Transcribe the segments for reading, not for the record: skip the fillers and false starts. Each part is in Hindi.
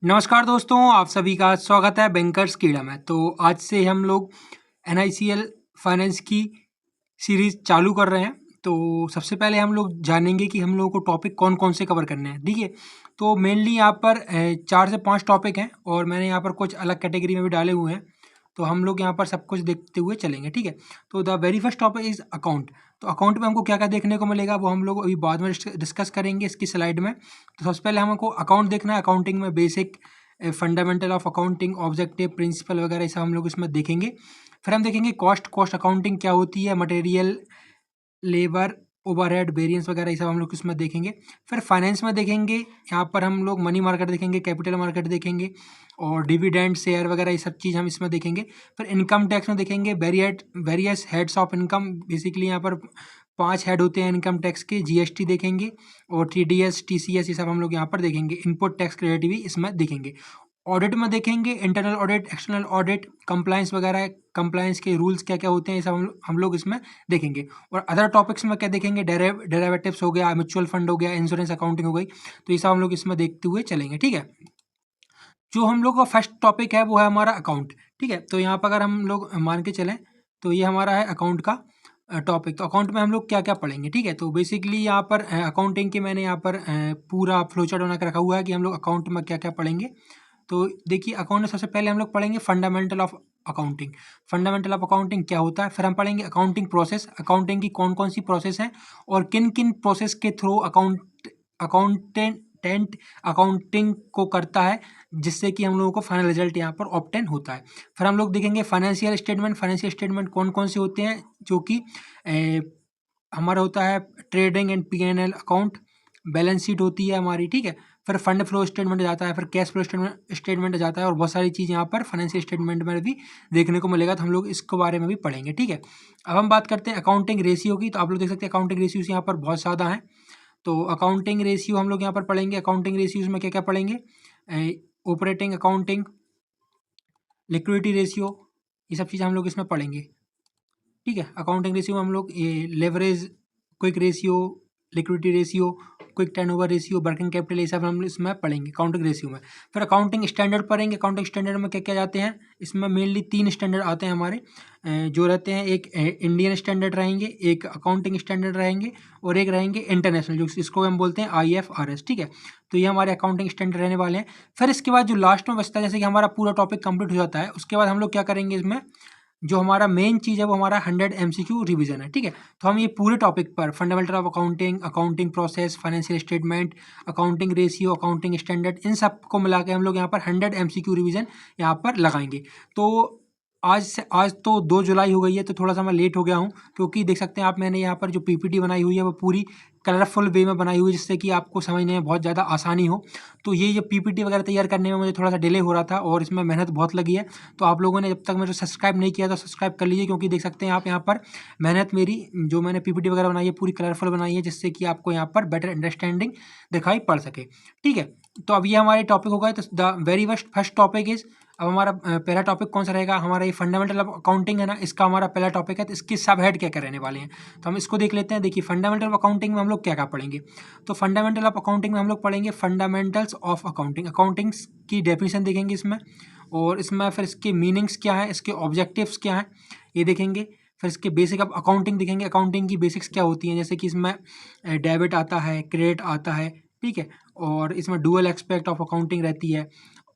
नमस्कार दोस्तों, आप सभी का स्वागत है बैंकर्स कीड़ा में। तो आज से हम लोग NICL फाइनेंस की सीरीज़ चालू कर रहे हैं। तो सबसे पहले हम लोग जानेंगे कि हम लोगों को टॉपिक कौन-कौन से कवर करने हैं, ठीक है? तो मेनली यहाँ पर 4 से 5 टॉपिक हैं और मैंने यहाँ पर कुछ अलग कैटेगरी में भी डाले हुए हैं। तो हम लोग यहाँ पर सब कुछ देखते हुए चलेंगे, ठीक है? तो the very first topic is account. तो अकाउंट में हमको क्या-क्या देखने को मिलेगा वो हम लोग अभी बाद में डिस्कस करेंगे इसकी स्लाइड में। तो सबसे पहले हमको अकाउंट देखना है। अकाउंटिंग में basic fundamental of accounting, objective, principle वगैरह ये सब हम लोग इसमें देखेंगे। फिर हम देखेंगे कॉस्ट अकाउंटिंग क्या होती है, मटेरियल, लेबर, ओवरहेड, वेरिएंस वगैरह ये सब हम लोग इसमें देखेंगे। फिर फाइनेंस में देखेंगे, यहाँ पर हम लोग मनी मार्केट देखेंगे, कैपिटल मार्केट देखेंगे और डिविडेंड, शेयर वगैरह ये सब चीज़ हम इसमें देखेंगे। फिर इनकम टैक्स में देखेंगे various heads of income. Basically यहाँ पर 5 हेड होते हैं इनकम टैक्स के। GST देखेंगे और TDS, TCS ये सब हम लोग यहाँ पर देखेंगे। इनपुट टैक्स क्रेडिट भी इसमें देखेंगे। ऑडिट में देखेंगे internal audit, external audit, compliance वगैरह, कंप्लायंस के रूल्स क्या-क्या होते हैं ये सब हम लोग इसमें देखेंगे। और अदर टॉपिक्स में क्या देखेंगे, डेरिवेटिव्स हो गया, म्यूचुअल फंड हो गया, इंश्योरेंस अकाउंटिंग हो गई। तो ये सब हम लोग इसमें देखते हुए चलेंगे, ठीक है? जो हम लोग का फर्स्ट टॉपिक है वो है हमारा अकाउंट, ठीक है? तो यहाँ पर अगर हम लोग मान के चलें तो ये हमारा है अकाउंट का टॉपिक। तो अकाउंट में हम लोग क्या-क्या पढ़ेंगे, ठीक है? तो बेसिकली यहाँ पर अकाउंटिंग के मैंने यहाँ पर पूरा फ्लो चार्ट बना के रखा हुआ है कि हम लोग अकाउंट में क्या-क्या पढ़ेंगे। तो देखिए अकाउंट में सबसे पहले हम लोग पढ़ेंगे fundamental of accounting. Fundamental of accounting क्या होता है? फिर हम पढ़ेंगे अकाउंटिंग प्रोसेस, अकाउंटिंग की कौन-कौन सी प्रोसेस हैं और किन-किन प्रोसेस के थ्रू अकाउंटेंट अकाउंटिंग को करता है, जिससे कि हम लोगों को फाइनल रिजल्ट यहाँ पर ऑब्टेन होता है। फिर हम लोग देखेंगे फाइनेंशियल स्टेटमेंट कौन-कौन से होते हैं, जो कि हमारा होता है trading and P&L account, balance sheet होती है हमारी, ठीक है? फिर फंड फ्लो स्टेटमेंट जाता है, फिर कैश फ्लो स्टेटमेंट जाता है और बहुत सारी चीज़ यहाँ पर फाइनेंशियल स्टेटमेंट में भी देखने को मिलेगा। तो हम लोग इसके बारे में भी पढ़ेंगे, ठीक है? अब हम बात करते हैं अकाउंटिंग रेशियो की। तो आप लोग देख सकते हैं अकाउंटिंग रेशियोज यहाँ पर बहुत ज़्यादा हैं। तो अकाउंटिंग रेशियो हम लोग यहाँ पर पढ़ेंगे। अकाउंटिंग रेशियोज में क्या-क्या पढ़ेंगे? ऑपरेटिंग अकाउंटिंग, लिक्विडिटी रेशियो, ये सब चीज़ हम लोग इसमें पढ़ेंगे, ठीक है? अकाउंटिंग रेशियो में हम लोग ये leverage, quick ratio, liquidity ratio, quick turnover ratio, working capital, ये सब हम इसमें पढ़ेंगे अकाउंटिंग रेशियो में। फिर अकाउंटिंग स्टैंडर्ड पढ़ेंगे। अकाउंटिंग स्टैंडर्ड में क्या-क्या जाते हैं? इसमें मेनली 3 स्टैंडर्ड आते हैं हमारे, जो रहते हैं। एक इंडियन स्टैंडर्ड रहेंगे, एक अकाउंटिंग स्टैंडर्ड रहेंगे और एक रहेंगे इंटरनेशनल, जो इसको हम बोलते हैं IFRS, ठीक है? तो ये हमारे अकाउंटिंग स्टैंडर्ड रहने वाले हैं। फिर इसके बाद जो लास्ट में बचता है, जैसे कि हमारा पूरा टॉपिक कंप्लीट हो जाता है, उसके बाद हम लोग क्या करेंगे इसमें, जो हमारा मेन चीज़ है वो हमारा 100 MCQ रिवीजन है, ठीक है? तो हम ये पूरे टॉपिक पर fundamental of accounting, accounting process, financial statement, accounting ratio, accounting standard, इन सब को मिला के हम लोग यहाँ पर 100 MCQ रिवीजन यहाँ पर लगाएंगे। तो आज तो 2 जुलाई हो गई है, तो थोड़ा-सा मैं लेट हो गया हूँ, क्योंकि देख सकते हैं आप मैंने यहाँ पर जो PPT बनाई हुई है वो पूरी कलरफुल वे में बनाई हुई है, जिससे कि आपको समझने में बहुत ज़्यादा आसानी हो। तो ये जो PPT वगैरह तैयार करने में मुझे थोड़ा-सा डिले हो रहा था और इसमें मेहनत बहुत लगी है। तो आप लोगों ने जब तक मुझे सब्सक्राइब नहीं किया तो सब्सक्राइब कर लीजिए, क्योंकि देख सकते हैं आप यहाँ पर मेहनत मेरी, जो मैंने PPT वगैरह बनाई है पूरी कलरफुल बनाई है, जिससे कि आपको यहाँ पर बेटर अंडरस्टैंडिंग दिखाई पड़ सके, ठीक है? तो अब ये हमारे टॉपिक हो गए। तो the very first topic is, अब हमारा पहला टॉपिक कौन सा रहेगा? हमारा ये फंडामेंटल ऑफ अकाउंटिंग है ना, इसका हमारा पहला टॉपिक है। तो इसके सब हेड क्या-क्या रहने वाले हैं, तो हम इसको देख लेते हैं। देखिए फंडामेंटल ऑफ अकाउंटिंग में हम लोग क्या-क्या पढ़ेंगे? तो फंडामेंटल ऑफ अकाउंटिंग में हम लोग पढ़ेंगे फंडामेंटल्स ऑफ अकाउंटिंग। अकाउंटिंग्स की डेफिनेशन देखेंगे इसमें, और इसमें फिर इसके मीनिंग्स क्या है, इसके ऑब्जेक्टिव्स क्या हैं, ये देखेंगे। फिर इसके बेसिक ऑफ अकाउंटिंग देखेंगे, अकाउंटिंग की बेसिक्स क्या होती हैं, जैसे कि इसमें डेबिट आता है, क्रेडिट आता है, ठीक है? और इसमें डुअल एक्सपेक्ट ऑफ अकाउंटिंग रहती है,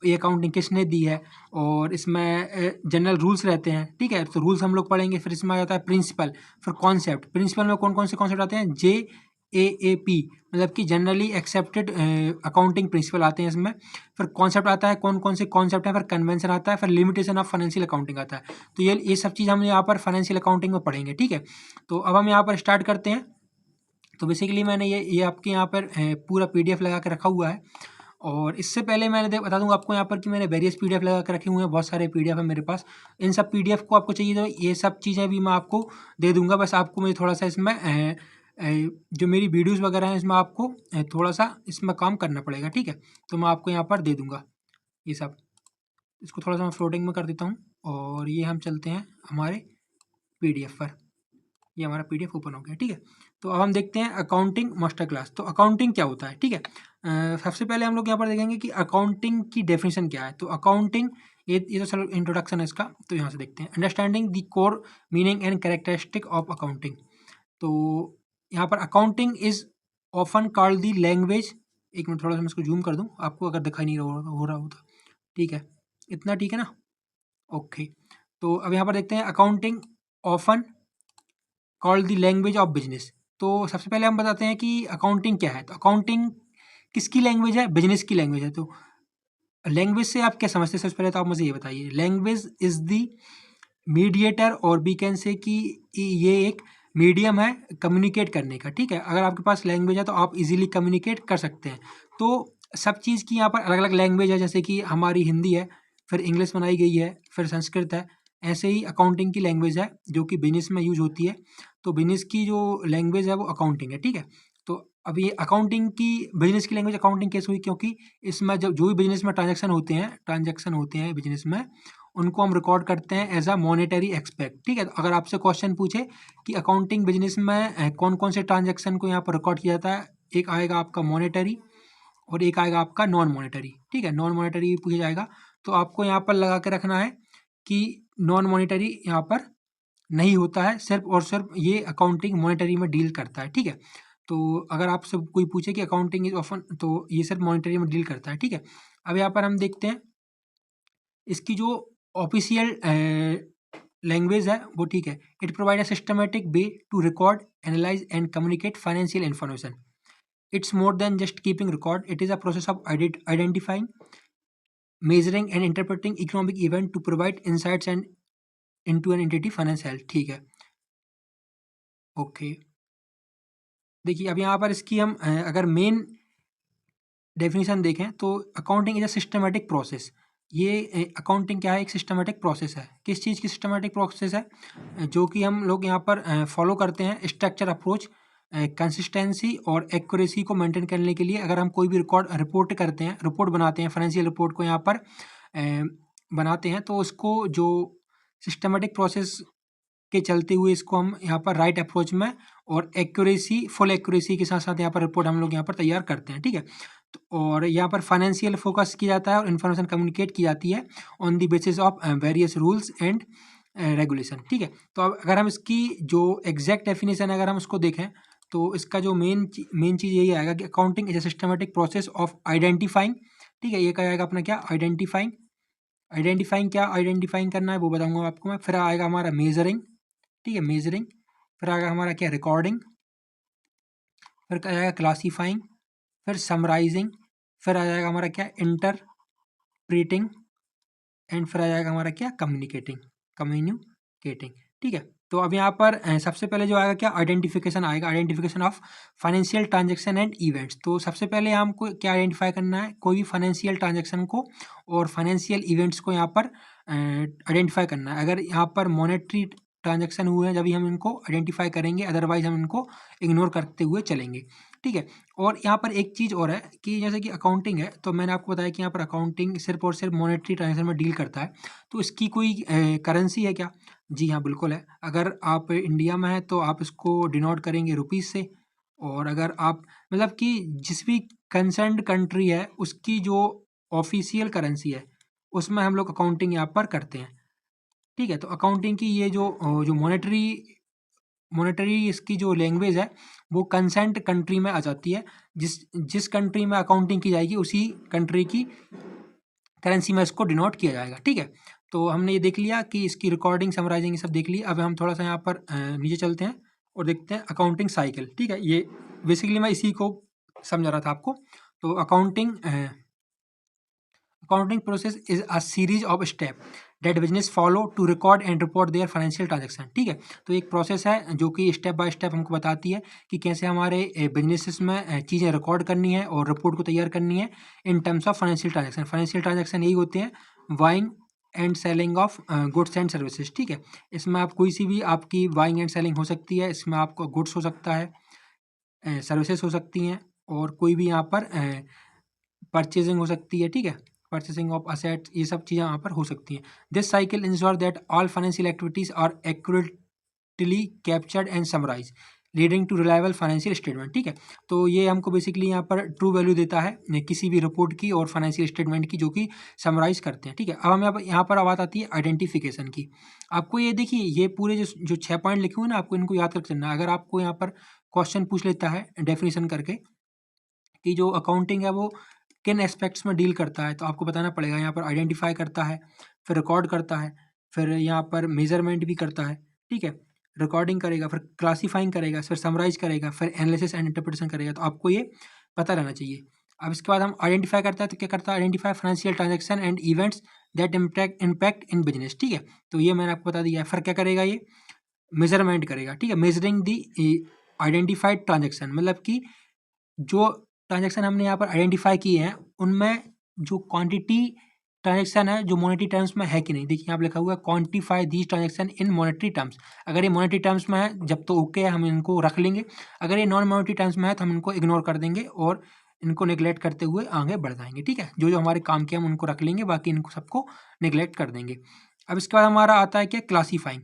ये अकाउंटिंग किसने दी है, और इसमें जनरल रूल्स रहते हैं, ठीक है? तो रूल्स हम लोग पढ़ेंगे। फिर इसमें आ जाता है प्रिंसिपल, फिर कॉन्सेप्ट। प्रिंसिपल में कौन-कौन से कॉन्सेप्ट आते हैं? JAAP, मतलब कि जनरली एक्सेप्टेड अकाउंटिंग प्रिंसिपल आते हैं इसमें। फिर कॉन्सेप्ट आता है, कौन-कौन से कॉन्सेप्ट हैं, फिर कन्वेंशन आता है, फिर लिमिटेशन ऑफ फाइनेंशियल अकाउंटिंग आता है। तो ये सब चीज़ हम यहाँ पर फाइनेंशियल अकाउंटिंग में पढ़ेंगे, ठीक है? तो अब हम यहाँ पर स्टार्ट करते हैं। तो बेसिकली मैंने ये आपके यहाँ पर पूरा PDF लगा के रखा हुआ है। और इससे पहले मैंने बता दूंगा आपको यहाँ पर कि मैंने वेरियस PDF लगा के रखे हुए हैं, बहुत सारे PDF है मेरे पास। इन सब PDF को आपको चाहिए तो ये सब चीज़ें भी मैं आपको दे दूंगा। बस आपको मुझे थोड़ा सा इसमें जो मेरी वीडियोज़ वगैरह हैं इसमें आपको थोड़ा सा इसमें काम करना पड़ेगा, ठीक है? तो मैं आपको यहाँ पर दे दूंगा ये सब। इसको थोड़ा सा मैं फ्लोटिंग में कर देता हूँ और ये हम चलते हैं हमारे PDF पर। ये हमारा PDF ओपन हो गया, ठीक है? तो अब हम देखते हैं अकाउंटिंग मास्टर क्लास। तो अकाउंटिंग क्या होता है, ठीक है। सबसे पहले हम लोग यहाँ पर देखेंगे कि अकाउंटिंग की डेफिनेशन क्या है। तो अकाउंटिंग, ये तो चलो इंट्रोडक्शन है इसका, तो यहाँ से देखते हैं। Understanding the core meaning and characteristic of accounting. तो यहाँ पर accounting is often called the language, एक मिनट थोड़ा सा मैं इसको जूम कर दूँ आपको अगर दिखाई नहीं हो रहा हो तो, ठीक है, इतना ठीक है ना, ओके। तो अब यहाँ पर देखते हैं accounting often called the language of business. तो सबसे पहले हम बताते हैं कि अकाउंटिंग क्या है। तो अकाउंटिंग किसकी लैंग्वेज है, बिजनेस की लैंग्वेज है। तो लैंग्वेज से आप क्या समझते हैं, सबसे पहले तो आप मुझे ये बताइए। लैंग्वेज इज द मीडिएटर, और वी कैन से कि ये एक मीडियम है कम्युनिकेट करने का, ठीक है। अगर आपके पास लैंग्वेज है तो आप इजीली कम्युनिकेट कर सकते हैं। तो सब चीज़ की यहाँ पर अलग अलग लैंग्वेज है, जैसे कि हमारी हिंदी है, फिर इंग्लिश बनाई गई है, फिर संस्कृत है। ऐसे ही अकाउंटिंग की लैंग्वेज है जो कि बिजनेस में यूज होती है। तो बिजनेस की जो लैंग्वेज है वो अकाउंटिंग है, ठीक है। तो अब ये अकाउंटिंग की बिजनेस की लैंग्वेज अकाउंटिंग कैसे हुई, क्योंकि इसमें जब जो भी बिजनेस में ट्रांजैक्शन होते हैं बिजनेस में, उनको हम रिकॉर्ड करते हैं एज अ मॉनेटरी एक्सपेक्ट, ठीक है। तो अगर आपसे क्वेश्चन पूछे कि अकाउंटिंग बिजनेस में कौन कौन से ट्रांजैक्शन को यहाँ पर रिकॉर्ड किया जाता है, एक आएगा आपका मॉनेटरी और एक आएगा आपका नॉन मॉनेटरी, ठीक है। नॉन मॉनेटरी पूछा जाएगा तो आपको यहाँ पर लगा के रखना है कि नॉन मॉनेटरी यहाँ पर नहीं होता है, सिर्फ और सिर्फ ये अकाउंटिंग मॉनेटरी में डील करता है, ठीक है। तो अगर आपसे कोई पूछे कि अकाउंटिंग इज ऑफन, तो ये सिर्फ मॉनेटरी में डील करता है, ठीक है। अब यहाँ पर हम देखते हैं इसकी जो ऑफिशियल लैंग्वेज है वो, ठीक है। It provide a systematic way to record, analyse and communicate financial information. It's more than just keeping record, it is a process of identifying, measuring and interpreting economic event to provide insights and into an entity finance health, ठीक है, ओके। देखिए अब यहाँ पर इसकी हम अगर मेन डेफिनेशन देखें तो accounting is a systematic process. ये अकाउंटिंग क्या है, एक सिस्टमेटिक प्रोसेस है। किस चीज़ की सिस्टमेटिक प्रोसेस है, जो कि हम लोग यहाँ पर फॉलो करते हैं स्ट्रक्चर अप्रोच, कंसिस्टेंसी और एक्यूरेसी को मेंटेन करने के लिए। अगर हम कोई भी रिपोर्ट करते हैं, रिपोर्ट बनाते हैं, फाइनेंशियल रिपोर्ट को यहाँ पर बनाते हैं, तो उसको जो सिस्टमेटिक प्रोसेस के चलते हुए इसको हम यहाँ पर राइट अप्रोच में और एक्यूरेसी, फुल एक्यूरेसी के साथ साथ यहाँ पर रिपोर्ट हम लोग यहाँ पर तैयार करते हैं, ठीक है। तो और यहाँ पर फाइनेंशियल फोकस किया जाता है और इन्फॉर्मेशन कम्युनिकेट की जाती है on the basis of various rules and regulation, ठीक है। तो अब अगर हम इसकी जो एग्जैक्ट डेफिनेशन है अगर हम उसको देखें तो इसका जो मेन चीज़ यही आएगा कि accounting is a systematic process of identifying, ठीक है। ये क्या आएगा अपना, क्या आइडेंटिफाइंग, क्या आइडेंटिफाइंग करना है वो बताऊंगा आपको मैं। फिर आएगा हमारा मेजरिंग, ठीक है, मेजरिंग। फिर आएगा हमारा क्या, रिकॉर्डिंग। फिर क्या आएगा, क्लासीफाइंग। फिर समराइजिंग। फिर आ जाएगा हमारा क्या, इंटरप्रीटिंग। एंड फिर आ जाएगा हमारा क्या, कम्युनिकेटिंग, ठीक है। तो अब यहाँ पर सबसे पहले जो आएगा क्या, आइडेंटिफिकेशन आएगा, identification of financial transaction and events. तो सबसे पहले हमको क्या आइडेंटिफाई करना है, कोई भी फाइनेंशियल ट्रांजैक्शन को और फाइनेंशियल इवेंट्स को यहाँ पर आइडेंटिफाई करना है। अगर यहाँ पर मॉनेटरी ट्रांजैक्शन हुए हैं जब हम इनको आइडेंटिफाई करेंगे, अदरवाइज हम इनको इग्नोर करते हुए चलेंगे, ठीक है। और यहाँ पर एक चीज़ और है कि जैसे कि अकाउंटिंग है, तो मैंने आपको बताया कि यहाँ पर अकाउंटिंग सिर्फ और सिर्फ मॉनेटरी ट्रांजैक्शन में डील करता है। तो इसकी कोई करेंसी है क्या, जी हाँ बिल्कुल है। अगर आप इंडिया में हैं तो आप इसको डिनोट करेंगे रुपीज़ से, और अगर आप मतलब कि जिस भी कंसर्न्ड कंट्री है उसकी जो ऑफिशियल करेंसी है उसमें हम लोग अकाउंटिंग यहाँ पर करते हैं, ठीक है। तो अकाउंटिंग की ये जो मॉनेटरी इसकी जो लैंग्वेज है वो कंसेंट कंट्री में आ जाती है। जिस जिस कंट्री में अकाउंटिंग की जाएगी उसी कंट्री की करेंसी में इसको डिनोट किया जाएगा, ठीक है। तो हमने ये देख लिया कि इसकी रिकॉर्डिंग, समराइजिंग, ये सब देख लिया। अब हम थोड़ा सा यहाँ पर नीचे चलते हैं और देखते हैं अकाउंटिंग साइकिल, ठीक है। ये बेसिकली मैं इसी को समझा रहा था आपको। तो accounting process is a series of step that business follow to record and report their financial transaction, ठीक है। तो एक प्रोसेस है जो कि स्टेप बाय स्टेप हमको बताती है कि कैसे हमारे बिजनेसेस में चीज़ें रिकॉर्ड करनी है और रिपोर्ट को तैयार करनी है in terms of financial transaction. Financial transaction यही होते हैं, buying and selling of goods and services, ठीक है। इसमें आप कोई सी भी आपकी बाइंग एंड सेलिंग हो सकती है, इसमें आपको गुड्स हो सकता है, सर्विसेज हो सकती हैं, और कोई भी यहाँ पर परचेजिंग हो सकती है, ठीक है, परचेसिंग ऑफ असेट्स, ये सब चीज़ें यहाँ पर हो सकती हैं। This cycle ensure that all financial activities are accurately captured and summarise. Leading to reliable financial statement. ठीक है, तो ये हमको बेसिकली यहाँ पर ट्रू वैल्यू देता है किसी भी रिपोर्ट की और फाइनेंशियल स्टेटमेंट की, जो कि समराइज करते हैं। ठीक है, अब हम यहाँ पर बात आती है आइडेंटिफिकेशन की। आपको ये देखिए, ये पूरे जो 6 पॉइंट लिखे हुए ना, आपको इनको याद रख चलना है। अगर आपको यहाँ पर क्वेश्चन पूछ लेता है डेफिनेशन करके कि जो अकाउंटिंग है वो किन एस्पेक्ट्स में डील करता है, तो आपको बताना पड़ेगा। यहाँ पर आइडेंटिफाई करता है, फिर रिकॉर्ड करता है, फिर यहाँ पर मेजरमेंट भी करता है। ठीक है, रिकॉर्डिंग करेगा, फिर क्लासीफाइंग करेगा, फिर समराइज करेगा, फिर एनालिसिस एंड इंटरप्रिटेशन करेगा। तो आपको ये पता रहना चाहिए। अब इसके बाद हम आइडेंटिफाई करता है, तो क्या करता है, identify financial transaction and events that impact in business. ठीक है, तो ये मैंने आपको बता दिया है। फिर क्या करेगा, ये मेजरमेंट करेगा। ठीक है, मेजरिंग दी आइडेंटिफाइड ट्रांजेक्शन, मतलब कि जो ट्रांजैक्शन हमने यहाँ पर आइडेंटिफाई किए हैं, उनमें जो क्वांटिटी ट्रांजैक्शन है जो मॉनेटरी टर्म्स में है कि नहीं। देखिए यहाँ पे लिखा हुआ है quantify these transaction in monetary terms. अगर ये मॉनेटरी टर्म्स में है जब तो ओके है, हम इनको रख लेंगे। अगर ये नॉन मॉनेटरी टर्म्स में है तो हम इनको इग्नोर कर देंगे और इनको नेग्लेक्ट करते हुए आगे बढ़ जाएंगे। ठीक है, जो जो हमारे काम के हम उनको रख लेंगे, बाकी इनको सबको नेग्लेक्ट कर देंगे। अब इसके बाद हमारा आता है क्या, क्लासीफाइंग।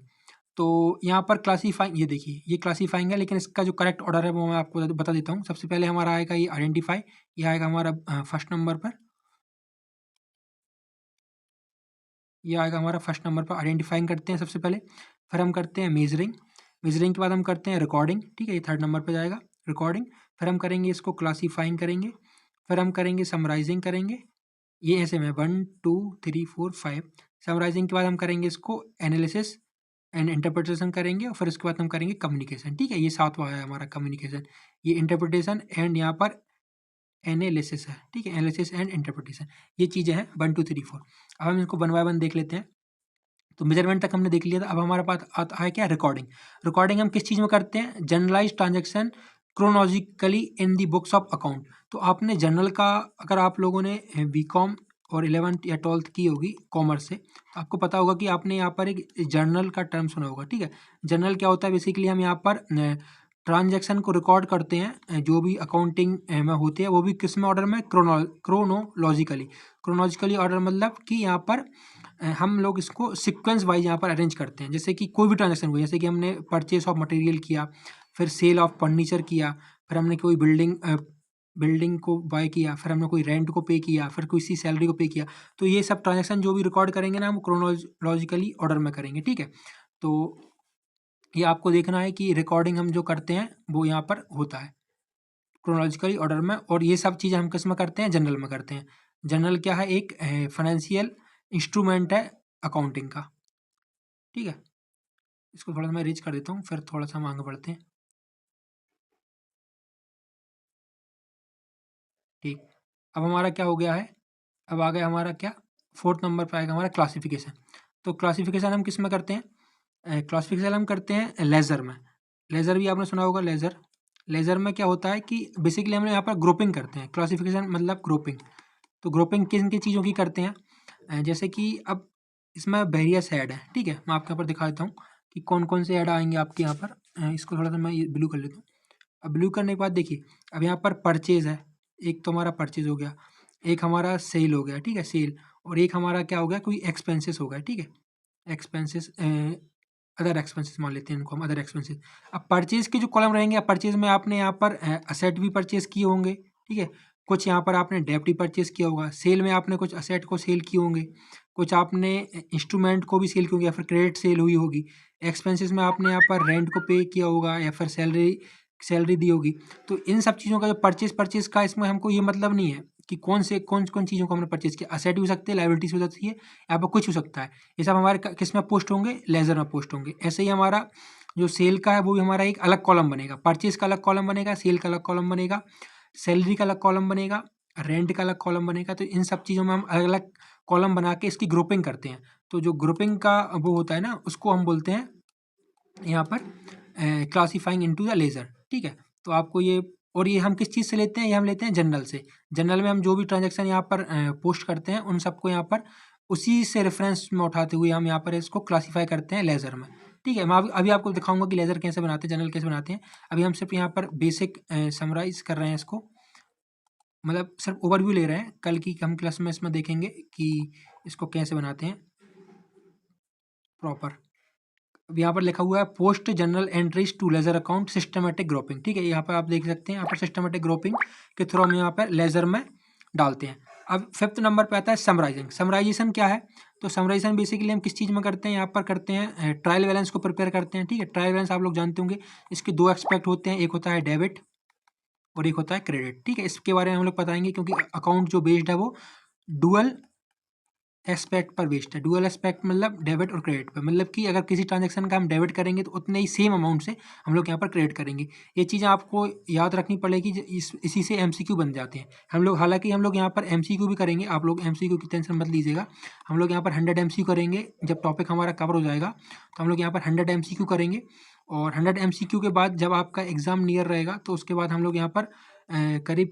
तो यहाँ पर क्लासीफाइंग, ये देखिए ये क्लासीफाइंग है, लेकिन इसका जो करेक्ट ऑर्डर है वो मैं आपको बता देता हूँ। सबसे पहले हमारा आएगा ये आइडेंटिफाई, ये आएगा हमारा फर्स्ट नंबर पर। ये आएगा हमारा फर्स्ट नंबर पर, आइडेंटिफाइंग करते हैं सबसे पहले। फिर हम करते हैं मेजरिंग, मेजरिंग के बाद हम करते हैं रिकॉर्डिंग। ठीक है, ये थर्ड नंबर पर जाएगा रिकॉर्डिंग। फिर हम करेंगे इसको क्लासीफाइंग करेंगे, फिर हम करेंगे समराइजिंग करेंगे। ये ऐसे में 1 2 3 4 5। समराइजिंग के बाद हम करेंगे इसको एनालिसिस एंड इंटरप्रिटेशन करेंगे, और फिर उसके बाद हम करेंगे कम्युनिकेशन। ठीक है, ये सातवां है हमारा कम्युनिकेशन। ये इंटरप्रिटेशन एंड यहाँ पर एनालिसिस है। ठीक है, एनालिसिस एंड इंटरप्रिटेशन, ये चीज़ें हैं 1 2 3 4। अब हम इसको वन बाय वन देख लेते हैं। तो मेजरमेंट तक हमने देख लिया था। अब हमारे पास आता है क्या, रिकॉर्डिंग। रिकॉर्डिंग हम किस चीज़ में करते हैं, journalise transaction chronologically in the books of account. तो आपने जनरल का, अगर आप लोगों ने बीकॉम और 11th या 12th की होगी कॉमर्स से, तो आपको पता होगा कि आपने यहाँ पर एक जर्नल का टर्म सुना होगा। ठीक है, जर्नल क्या होता है, बेसिकली हम यहाँ पर ट्रांजैक्शन को रिकॉर्ड करते हैं, जो भी अकाउंटिंग में होते हैं, वो भी किस में ऑर्डर में, क्रोनोलॉजिकली। क्रोनोलॉजिकली ऑर्डर मतलब कि यहाँ पर हम लोग इसको सीक्वेंस वाइज यहाँ पर अरेंज करते हैं। जैसे कि कोई भी ट्रांजैक्शन हुई, जैसे कि हमने परचेस ऑफ मटेरियल किया, फिर सेल ऑफ फर्नीचर किया, फिर हमने कोई बिल्डिंग को बाय किया, फिर हमने कोई रेंट को पे किया, फिर किसी सैलरी को पे किया। तो ये सब ट्रांजैक्शन जो भी रिकॉर्ड करेंगे ना, हम क्रोनोलॉजिकली ऑर्डर में करेंगे। ठीक है, तो ये आपको देखना है कि रिकॉर्डिंग हम जो करते हैं वो यहाँ पर होता है क्रोनोलॉजिकली ऑर्डर में। और ये सब चीज़ें हम किस में करते हैं, जनरल में करते हैं। जनरल क्या है, एक फाइनेंशियल इंस्ट्रूमेंट है अकाउंटिंग का। ठीक है, इसको थोड़ा सा मैं रीच कर देता हूँ, फिर थोड़ा सा हम आगे बढ़ते हैं। ठीक, अब हमारा क्या हो गया है, अब आ गया हमारा क्या, फोर्थ नंबर पर आएगा हमारा क्लासिफिकेशन। तो क्लासिफिकेशन हम किस में करते हैं, क्लासिफिकेशन हम करते हैं लेज़र में। लेज़र भी आपने सुना होगा, लेज़र। लेज़र में क्या होता है कि बेसिकली हम यहाँ पर ग्रुपिंग करते हैं। क्लासिफिकेशन मतलब ग्रुपिंग। तो ग्रुपिंग किन किन चीज़ों की करते हैं, जैसे कि अब इसमें वेरियस ऐड है। ठीक है, मैं आपके यहाँ पर दिखा देता हूँ कि कौन कौन से ऐड आएंगे आपके यहाँ पर। इसको थोड़ा सा मैं ये ब्लू कर लेता हूँ। अब ब्लू करने के बाद देखिए, अब यहाँ पर परचेज है, एक तो हमारा परचेज हो गया, एक हमारा सेल हो गया। ठीक है, सेल। और एक हमारा क्या हो गया, कोई एक्सपेंसेस हो गया। ठीक है, एक्सपेंसेस, अदर एक्सपेंसेस मान लेते हैं इनको हम, अदर एक्सपेंसेस। अब परचेज के जो कॉलम रहेंगे, अब परचेज में आपने यहाँ पर असेट भी परचेज किए होंगे। ठीक है, कुछ यहाँ पर आपने डेब्ट भी परचेज किया होगा। सेल में आपने कुछ असेट को सेल किए होंगे, कुछ आपने इंस्ट्रूमेंट को भी सेल किया होगा, या फिर क्रेडिट सेल हुई होगी। एक्सपेंसेस में आपने यहाँ पर रेंट को पे किया होगा, या फिर सैलरी सैलरी दी होगी। तो इन सब चीज़ों का जो परचेज परचेज का, इसमें हमको ये मतलब नहीं है कि कौन कौन चीज़ों को हमने परचेज किया। असेट भी हो सकते हैं, लाइबिलिटीज हो सकती है, यहाँ पर कुछ हो सकता है। ये सब हमारे किस में पोस्ट होंगे, लेजर में पोस्ट होंगे। ऐसे ही हमारा जो सेल का है वो भी हमारा एक अलग कॉलम बनेगा, परचेज का अलग कॉलम बनेगा, सेल का अलग कॉलम बनेगा, सैलरी का अलग कॉलम बनेगा, रेंट का अलग कॉलम बनेगा। तो इन सब चीज़ों में हम अलग अलग कॉलम बना के इसकी ग्रुपिंग करते हैं। तो जो ग्रुपिंग का वो होता है ना, उसको हम बोलते हैं यहाँ पर क्लासीफाइंग इनटू द लेजर। ठीक है, तो आपको ये, और ये हम किस चीज़ से लेते हैं, ये हम लेते हैं जनरल से। जनरल में हम जो भी ट्रांजैक्शन यहाँ पर पोस्ट करते हैं, उन सबको यहाँ पर उसी से रेफरेंस में उठाते हुए हम यहाँ पर इसको क्लासीफाई करते हैं लेज़र में। ठीक है, मैं अभी आपको दिखाऊंगा कि लेज़र कैसे बनाते हैं, जनरल कैसे बनाते हैं। अभी हम सिर्फ यहाँ पर बेसिक समराइज कर रहे हैं इसको, मतलब सिर्फ ओवरव्यू ले रहे हैं। कल की हम क्लास में इसमें देखेंगे कि इसको कैसे बनाते हैं प्रॉपर। अब यहाँ पर लिखा हुआ है post journal entries to ledger account systematic grouping, ठीक है। यहाँ पर आप देख सकते हैं, यहाँ पर सिस्टमेटिक ग्रुपिंग के थ्रू हम यहाँ पर लेजर में डालते हैं। अब 5th नंबर पे आता है समराइजिंग। समराइजेशन क्या है? तो समराइजेशन बेसिकली हम किस चीज़ में करते हैं, यहाँ पर करते हैं ट्रायल बैलेंस को प्रिपेयर करते हैं, ठीक है। ट्रायल बैलेंस आप लोग जानते होंगे, इसके 2 एस्पेक्ट होते हैं, एक होता है डेबिट और एक होता है क्रेडिट, ठीक है। इसके बारे में हम लोग बताएंगे क्योंकि अकाउंट जो बेस्ड है वो डुअल एस्पेक्ट पर बेस्ड है। डुअल एस्पेक्ट मतलब डेबिट और क्रेडिट पर, मतलब कि अगर किसी ट्रांजैक्शन का हम डेबिट करेंगे तो उतने ही सेम अमाउंट से हम लोग यहाँ पर क्रेडिट करेंगे। ये चीज़ें आपको याद रखनी पड़ेगी, इसी से एमसीक्यू बन जाते हैं हम लोग। हालांकि हम लोग यहाँ पर एमसीक्यू भी करेंगे, आप लोग एमसीक्यू की टेंशन मत लीजिएगा। हम लोग यहाँ पर 100 एमसीक्यू करेंगे, जब टॉपिक हमारा कवर हो जाएगा तो हम लोग यहाँ पर 100 एमसीक्यू करेंगे। और 100 एमसीक्यू के बाद जब आपका एग्ज़ाम नियर रहेगा तो उसके बाद हम लोग यहाँ पर करीब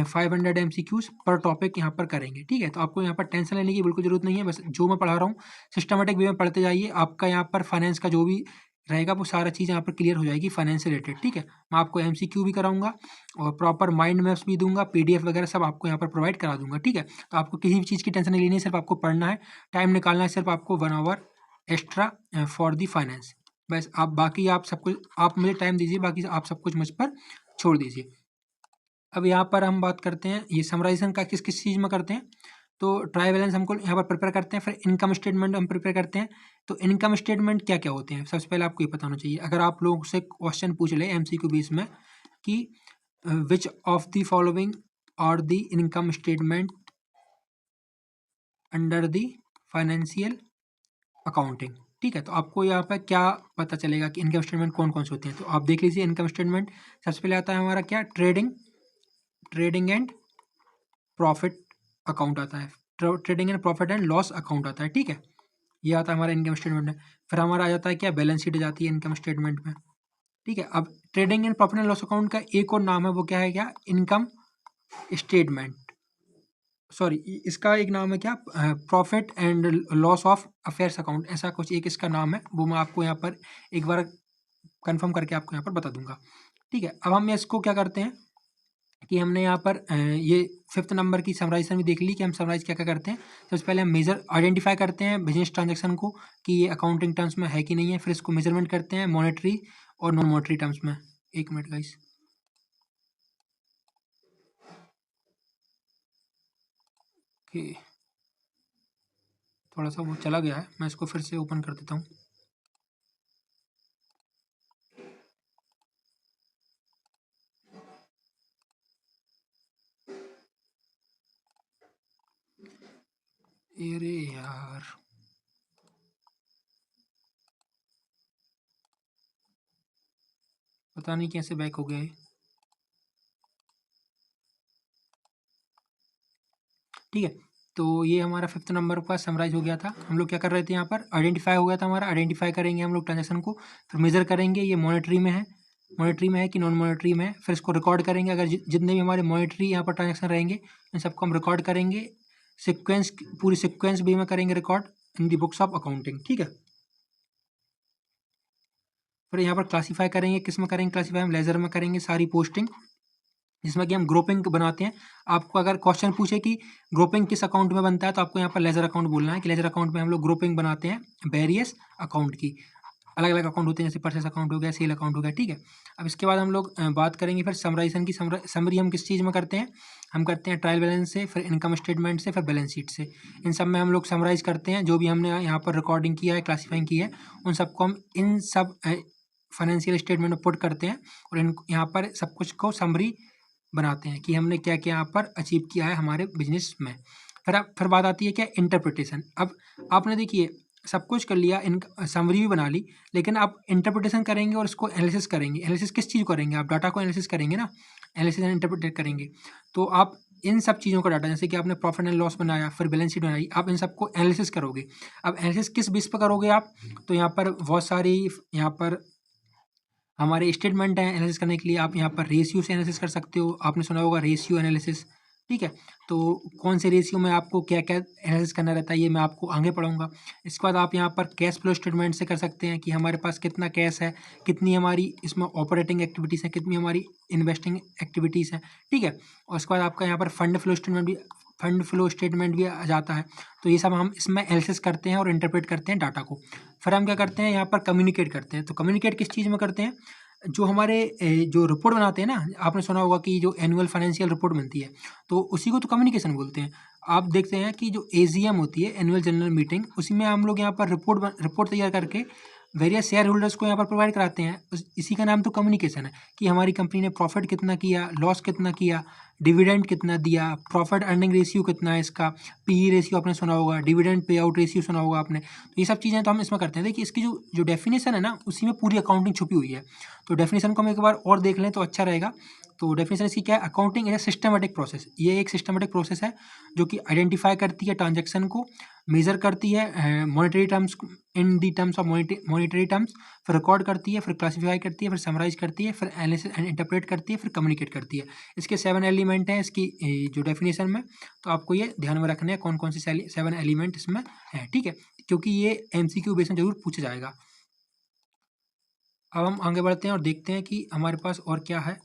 500 एमसीक्यूज पर टॉपिक यहाँ पर करेंगे, ठीक है। तो आपको यहाँ पर टेंशन लेने की बिल्कुल ज़रूरत नहीं है, बस जो मैं पढ़ा रहा हूँ सिस्टमेटिक वे में पढ़ते जाइए। आपका यहाँ पर फाइनेंस का जो भी रहेगा वो सारा चीज़ यहाँ पर क्लियर हो जाएगी फाइनेंस से रिलेटेड, ठीक है। मैं आपको एमसीक्यू भी कराऊंगा और प्रॉपर माइंड मैप्स भी दूंगा, पीडीएफ वगैरह सब आपको यहाँ पर प्रोवाइड करा दूंगा, ठीक है। तो आपको किसी भी चीज़ की टेंशन नहीं लेनी है, सिर्फ आपको पढ़ना है, टाइम निकालना है सिर्फ आपको 1 hour extra for the finance. बस आप बाकी आप सब कुछ आप मुझे टाइम दीजिए, बाकी आप सब कुछ मुझ पर छोड़ दीजिए। अब यहाँ पर हम बात करते हैं ये समराइजेशन का किस किस चीज़ में करते हैं। तो ट्रायल बैलेंस हमको यहाँ पर प्रिपेयर करते हैं, फिर इनकम स्टेटमेंट हम प्रिपेयर करते हैं। तो इनकम स्टेटमेंट क्या क्या होते हैं, सबसे पहले आपको ये पता होना चाहिए। अगर आप लोगों से क्वेश्चन पूछ ले एमसीक्यू बेस में कि विच ऑफ द फॉलोइंग और the income statement under the financial accounting, ठीक है। तो आपको यहाँ पर क्या पता चलेगा कि इनकम स्टेटमेंट कौन कौन से होते हैं। तो आप देख लीजिए, इनकम स्टेटमेंट सबसे पहले आता है हमारा क्या, ट्रेडिंग एंड प्रॉफिट अकाउंट आता है, trading and profit and loss account आता है, ठीक है। ये आता है हमारा इनकम स्टेटमेंट में। फिर हमारा आ जाता है क्या, बैलेंस शीट आ जाती है इनकम स्टेटमेंट में, ठीक है। अब trading and profit and loss account का एक और नाम है, वो क्या है, क्या, इनकम स्टेटमेंट, सॉरी इसका एक नाम है क्या, profit and loss of affairs account, ऐसा कुछ एक इसका नाम है, वो मैं आपको यहाँ पर एक बार कंफर्म करके आपको यहाँ पर बता दूंगा, ठीक है। अब हम इसको क्या करते हैं कि हमने यहाँ पर ये 5th नंबर की समराइजेशन भी देख ली कि हम समराइज क्या क्या करते हैं। सबसे पहले हम मेजर आइडेंटिफाई करते हैं बिजनेस ट्रांजैक्शन को कि ये अकाउंटिंग टर्म्स में है कि नहीं है, फिर इसको मेजरमेंट करते हैं मॉनेटरी और नॉन मॉनेटरी टर्म्स में। एक मिनट गाइस, कि थोड़ा सा वो चला गया है, मैं इसको फिर से ओपन कर देता हूँ। अरे यार, पता नहीं कैसे बैक हो गए, ठीक है। तो ये हमारा 5th नंबर का समराइज हो गया था। हम लोग क्या कर रहे थे, यहाँ पर आइडेंटिफाई हो गया था हमारा, आइडेंटिफाई करेंगे हम लोग ट्रांजेक्शन को, फिर मेजर करेंगे ये मॉनेटरी में है कि नॉन मॉनेटरी में है, फिर इसको रिकॉर्ड करेंगे। अगर जितने भी हमारे मॉनेटरी यहाँ पर ट्रांजेक्शन रहेंगे इन सबको हम रिकॉर्ड करेंगे, सिक्वेंस पूरी सिक्वेंस भी में करेंगे record in the books of accounting, ठीक है। फिर यहाँ पर क्लासीफाई करेंगे, किस में करेंगे क्लासीफाई, हम लेजर में करेंगे सारी पोस्टिंग, जिसमें कि हम ग्रुपिंग बनाते हैं। आपको अगर क्वेश्चन पूछे कि ग्रुपिंग किस अकाउंट में बनता है तो आपको यहाँ पर लेजर अकाउंट बोलना है कि लेजर अकाउंट में हम लोग ग्रुपिंग बनाते हैं वेरियस अकाउंट की। अलग अलग अकाउंट होते हैं, जैसे परचेस अकाउंट हो गया, सेल अकाउंट हो गया, ठीक है। अब इसके बाद हम लोग बात करेंगे फिर समराइजेशन की। समरी हम किस चीज़ में करते हैं, हम करते हैं ट्रायल बैलेंस से, फिर इनकम स्टेटमेंट से, फिर बैलेंस शीट से। इन सब में हम लोग समराइज करते हैं जो भी हमने यहाँ पर रिकॉर्डिंग किया है, क्लासीफाइंग की है, उन सबको हम इन सब फाइनेंशियल स्टेटमेंट में पुट करते हैं और इन यहाँ पर सब कुछ को समरी बनाते हैं कि हमने क्या क्या यहाँ पर अचीव किया है हमारे बिजनेस में। फिर बात आती है क्या, इंटरप्रिटेशन। अब आपने देखिए सब कुछ कर लिया, इन समरी भी बना ली, लेकिन आप इंटरप्रिटेशन करेंगे और इसको एनालिसिस करेंगे। एनालिसिस किस चीज़ को करेंगे, आप डाटा को एनालिसिस करेंगे ना, एनालिसिस एंड इंटरप्रिटेट करेंगे। तो आप इन सब चीज़ों का डाटा, जैसे कि आपने प्रॉफिट एंड लॉस बनाया, फिर बैलेंस शीट बनाई, आप इन सबको एनालिसिस करोगे। अब एनालिसिस किस बेस पर करोगे आप, तो यहाँ पर बहुत सारी यहाँ पर हमारे स्टेटमेंट हैं एनालिसिस करने के लिए। आप यहाँ पर रेशियो से एनालिसिस कर सकते हो, आपने सुना होगा रेशियो एनालिसिस, ठीक है। तो कौन से रेशियो में आपको क्या क्या एनालिसिस करना रहता है ये मैं आपको आगे पढ़ाऊंगा। इसके बाद आप यहाँ पर कैश फ्लो स्टेटमेंट से कर सकते हैं कि हमारे पास कितना कैश है, कितनी हमारी इसमें ऑपरेटिंग एक्टिविटीज़ हैं, कितनी हमारी इन्वेस्टिंग एक्टिविटीज़ हैं, ठीक है। और उसके बाद आपका यहाँ पर फंड फ्लो स्टेटमेंट भी फंड फ्लो स्टेटमेंट भी आ जाता है। तो ये सब हम इसमें एनालिसिस करते हैं और इंटरप्रेट करते हैं डाटा को। फिर हम क्या करते हैं यहाँ पर कम्युनिकेट करते हैं। तो कम्युनिकेट किस चीज़ में करते हैं, जो हमारे जो रिपोर्ट बनाते हैं ना, आपने सुना होगा कि जो एनुअल फाइनेंशियल रिपोर्ट बनती है तो उसी को तो कम्युनिकेशन बोलते हैं। आप देखते हैं कि जो एजीएम होती है, एनुअल जनरल मीटिंग, उसी में हम लोग यहाँ पर रिपोर्ट तैयार करके वेरियस शेयर होल्डर्स को यहाँ पर प्रोवाइड कराते हैं। इसी का नाम तो कम्युनिकेशन है कि हमारी कंपनी ने प्रॉफिट कितना किया, लॉस कितना किया, डिविडेंड कितना दिया, प्रॉफिट अर्निंग रेशियो कितना है इसका, पीई रेशियो आपने सुना होगा, डिविडेंड पे आउट रेशियो सुना होगा आपने। तो ये सब चीज़ें तो हम इसमें करते हैं। देखिए इसकी जो डेफिनेशन है ना, उसी में पूरी अकाउंटिंग छुपी हुई है। तो डेफिनेशन को हम एक बार और देख लें तो अच्छा रहेगा। तो डेफिनेशन इसकी क्या है, accounting is a systematic process. ये एक सिस्टमेटिक प्रोसेस है जो कि आइडेंटिफाई करती है ट्रांजैक्शन को, मेजर करती है monetary terms, in the terms of monetary terms, फिर रिकॉर्ड करती है, फिर क्लासिफाई करती है, फिर समराइज करती है, फिर एनालिसिस एंड इंटरप्रेट करती है, फिर कम्युनिकेट करती है। इसके 7 एलिमेंट हैं इसकी जो डेफिनेशन में। तो आपको ये ध्यान में रखने हैं कौन कौन से 7 एलिमेंट इसमें हैं, ठीक है, क्योंकि ये एमसीक्यू बेस में जरूर पूछा जाएगा। अब हम आगे बढ़ते हैं और देखते हैं कि हमारे पास और क्या है।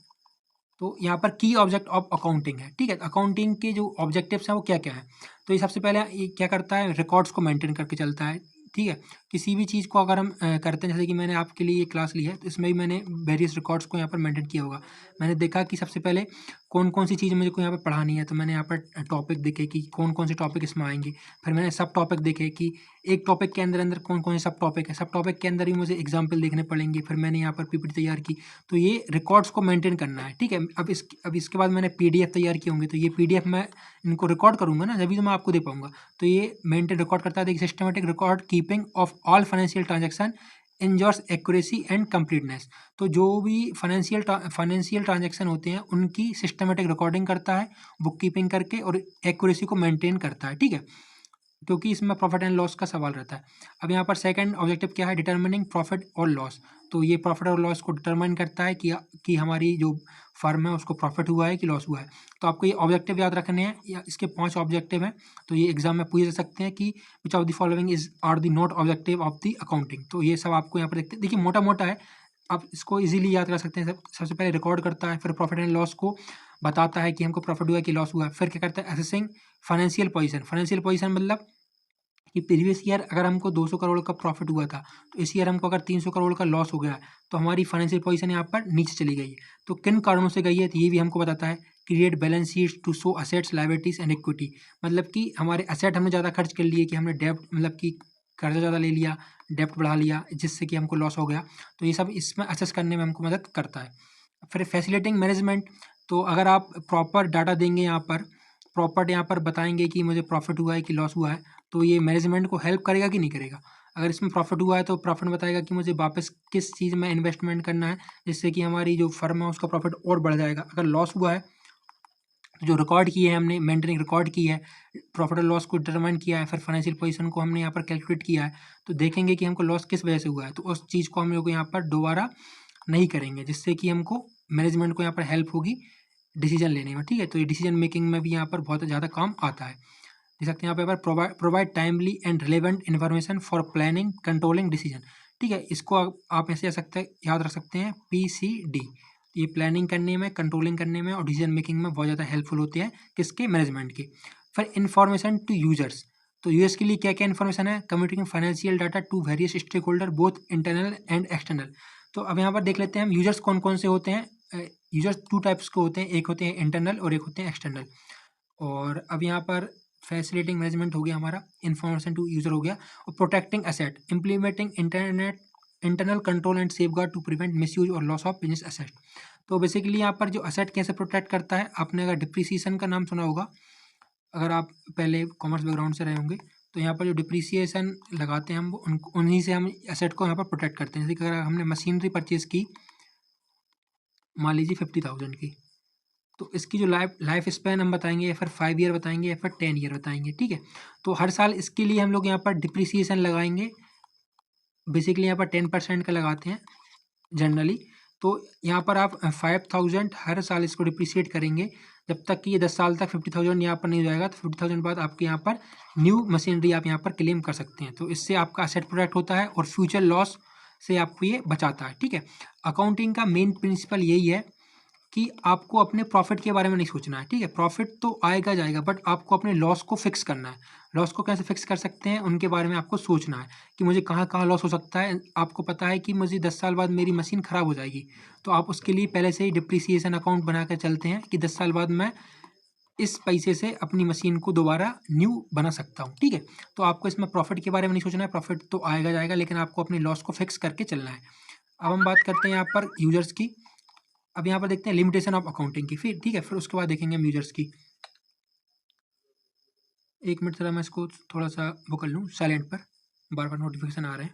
तो यहाँ पर की ऑब्जेक्ट ऑफ अकाउंटिंग है, ठीक है। अकाउंटिंग के जो ऑब्जेक्टिव्स हैं वो क्या क्या है। तो ये सबसे पहले ये क्या करता है, रिकॉर्ड्स को मेंटेन करके चलता है, ठीक है। किसी भी चीज़ को अगर हम करते हैं, जैसे कि मैंने आपके लिए ये क्लास ली है तो इसमें भी मैंने वेरियस रिकॉर्ड्स को यहाँ पर मेंटेन किया होगा। मैंने देखा कि सबसे पहले कौन कौन सी चीज़ मुझे को यहाँ पर पढ़ानी है, तो मैंने यहाँ पर टॉपिक देखे कि कौन कौन से टॉपिक इसमें आएंगे। फिर मैंने सब टॉपिक देखे कि एक टॉपिक के अंदर अंदर कौन कौन से सब टॉपिक है, सब टॉपिक के अंदर भी मुझे एग्जाम्पल देखने पड़ेंगे। फिर मैंने यहाँ पर पीपीटी तैयार की। तो ये रिकॉर्ड्स को मेंटेन करना है, ठीक है। अब इसके बाद मैंने पीडीएफ तैयार किए होंगे, तो ये पीडीएफ मैं इनको रिकॉर्ड करूँगा ना, जब भी तो मैं आपको दे पाऊंगा। तो ये मेंटेन रिकॉर्ड करता है। देखिए systematic record keeping of all financial transaction ensures accuracy and completeness. तो जो भी फाइनेंशियल ट्रांजैक्शन होते हैं उनकी सिस्टमेटिक रिकॉर्डिंग करता है, बुक कीपिंग करके, और एक्यूरेसी को मेंटेन करता है, ठीक है, क्योंकि इसमें प्रॉफिट एंड लॉस का सवाल रहता है। अब यहाँ पर सेकंड ऑब्जेक्टिव क्या है, डिटरमिनिंग प्रॉफिट और लॉस। तो ये प्रॉफिट और लॉस को डिटरमाइन करता है कि हमारी जो फर्म है उसको प्रॉफिट हुआ है कि लॉस हुआ है। तो आपको ये ऑब्जेक्टिव याद रखने हैं, या इसके 5 ऑब्जेक्टिव हैं। तो ये एग्जाम में पूछे जा सकते हैं कि which of the following is are the not objective of the accounting. तो ये सब आपको यहाँ पर देखते हैं। देखिए मोटा मोटा है, आप इसको इजीली याद कर सकते हैं। सबसे पहले रिकॉर्ड करता है, फिर प्रॉफिट एंड लॉस को बताता है कि हमको प्रॉफिट हुआ है कि लॉस हुआ है। फिर क्या करता है, assessing financial position. Financial position मतलब कि प्रीवियस ईयर अगर हमको 200 करोड़ का प्रॉफिट हुआ था, तो इस ईयर हमको अगर 300 करोड़ का लॉस हो गया है, तो हमारी फाइनेंशियल पोजीशन यहाँ पर नीचे चली गई है। तो किन कारणों से गई है, तो ये भी हमको बताता है। Create balance sheet to show assets, liabilities and equity. मतलब कि हमारे असेट हमने ज़्यादा खर्च कर लिए, कि हमने डेब्ट मतलब कि कर्जा ज़्यादा ले लिया, डेब्ट बढ़ा लिया, जिससे कि हमको लॉस हो गया। तो ये सब इसमें असेस करने में हमको मदद करता है। फिर फैसिलिटिंग मैनेजमेंट। तो अगर आप प्रॉपर डाटा देंगे, यहाँ पर बताएंगे कि मुझे प्रॉफिट हुआ है कि लॉस हुआ है, तो ये मैनेजमेंट को हेल्प करेगा कि नहीं करेगा। अगर इसमें प्रॉफिट हुआ है तो प्रॉफिट बताएगा कि मुझे वापस किस चीज़ में इन्वेस्टमेंट करना है, जिससे कि हमारी जो फर्म है उसका प्रॉफिट और बढ़ जाएगा। अगर लॉस हुआ है तो जो रिकॉर्ड किए हैं हमने, मेंटेनिंग रिकॉर्ड की है, प्रॉफिट और लॉस को डिटरमाइन किया है, फिर फाइनेंशियल पोजीशन को हमने यहाँ पर कैलकुलेट किया है, तो देखेंगे कि हमको लॉस किस वजह से हुआ है। तो उस चीज़ को हम लोग यहाँ पर दोबारा नहीं करेंगे, जिससे कि हमको मैनेजमेंट को यहाँ पर हेल्प होगी डिसीजन लेने में, ठीक है। तो ये डिसीजन मेकिंग में भी यहाँ पर बहुत ज़्यादा काम आता है। देख सकते हैं यहाँ पे provide timely and relevant information for planning controlling decision, ठीक है। इसको आप ऐसे याद रख सकते हैं PCD। ये प्लानिंग करने में, कंट्रोलिंग करने में और डिसीजन मेकिंग में बहुत ज़्यादा हेल्पफुल होते हैं, किसके, मैनेजमेंट के। फिर इन्फॉर्मेशन टू यूजर्स। तो यूजर्स के लिए क्या क्या इन्फॉर्मेशन है, communicating financial data to various stakeholder both internal and external. तो अब यहाँ पर देख लेते हैं हम यूजर्स कौन कौन से होते हैं। यूजर्स 2 टाइप्स के होते हैं, एक होते हैं इंटरनल और एक होते हैं एक्सटर्नल। और अब यहाँ पर फैसिलिटिंग मैनेजमेंट हो गया हमारा, इन्फॉर्मेशन टू यूजर हो गया, और protecting asset, implementing internal control and safeguard to prevent misuse और लॉस ऑफ बिजनेस एसेट। तो बेसिकली यहाँ पर जो एसेट कैसे प्रोटेक्ट करता है, आपने अगर डिप्रिसिएशन का नाम सुना होगा, अगर आप पहले कॉमर्स बैकग्राउंड से रहे होंगे, तो यहाँ पर जो डिप्रिसिएशन लगाते हैं हम, उन्हीं से हम एसेट को यहाँ पर प्रोटेक्ट करते हैं। जैसे कि अगर हमने मशीनरी परचेज की, मान लीजिए 50,000 की, तो इसकी जो लाइफ स्पैन हम बताएंगे, या फिर 5 ईयर बताएंगे, या फिर 10 ईयर बताएंगे, ठीक है। तो हर साल इसके लिए हम लोग यहाँ पर डिप्रिसिएशन लगाएंगे। बेसिकली यहाँ पर 10% का लगाते हैं जनरली। तो यहाँ पर आप 5,000 हर साल इसको डिप्रिसिएट करेंगे, जब तक कि ये 10 साल तक 50,000 यहाँ पर नहीं हो जाएगा। तो 50,000 बाद आपके यहाँ पर न्यू मशीनरी आप यहाँ पर क्लेम कर सकते हैं। तो इससे आपका असेट प्रोटेक्ट होता है और फ्यूचर लॉस से आपको ये बचाता है, ठीक है। अकाउंटिंग का मेन प्रिंसिपल यही है कि आपको अपने प्रॉफिट के बारे में नहीं सोचना है, ठीक है। प्रॉफिट तो आएगा जाएगा, बट आपको अपने लॉस को फिक्स करना है। लॉस को कैसे फिक्स कर सकते हैं उनके बारे में आपको सोचना है कि मुझे कहाँ कहाँ लॉस हो सकता है। आपको पता है कि मुझे 10 साल बाद मेरी मशीन ख़राब हो जाएगी, तो आप उसके लिए पहले से ही डिप्रिसिएशन अकाउंट बना कर चलते हैं कि 10 साल बाद मैं इस पैसे से अपनी मशीन को दोबारा न्यू बना सकता हूँ, ठीक है। तो आपको इसमें प्रॉफिट के बारे में नहीं सोचना है, प्रॉफिट तो आएगा जाएगा, लेकिन आपको अपनी लॉस को फिक्स करके चलना है। अब हम बात करते हैं यहाँ पर यूजर्स की। अब यहाँ पर देखते हैं लिमिटेशन ऑफ अकाउंटिंग की, फिर ठीक है, फिर उसके बाद देखेंगे हम यूजर्स की। एक मिनट जरा मैं इसको थोड़ा सा वो कर लूँ साइलेंट पर, बार बार नोटिफिकेशन आ रहे हैं।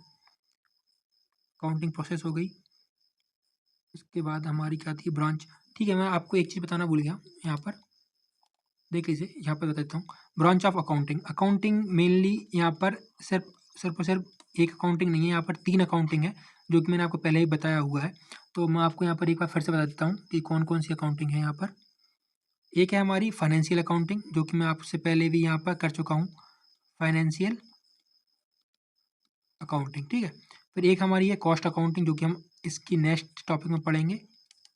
अकाउंटिंग प्रोसेस हो गई, इसके बाद हमारी क्या थी, ब्रांच। ठीक है, मैं आपको एक चीज़ बताना भूल गया, यहाँ पर देख लीजिए, यहाँ पर बता देता हूँ। Branch of accounting, accounting mainly यहाँ पर सिर्फ और सिर्फ एक अकाउंटिंग नहीं है, यहाँ पर 3 अकाउंटिंग है, जो कि मैंने आपको पहले ही बताया हुआ है। तो मैं आपको यहाँ पर एक बार फिर से बता देता हूँ कि कौन कौन सी अकाउंटिंग है यहाँ पर। एक है हमारी फाइनेंशियल अकाउंटिंग, जो कि मैं आपसे पहले भी यहाँ पर कर चुका हूँ, फाइनेंशियल अकाउंटिंग, ठीक है। फिर एक हमारी है कॉस्ट अकाउंटिंग, जो कि हम इसकी नेक्स्ट टॉपिक में पढ़ेंगे,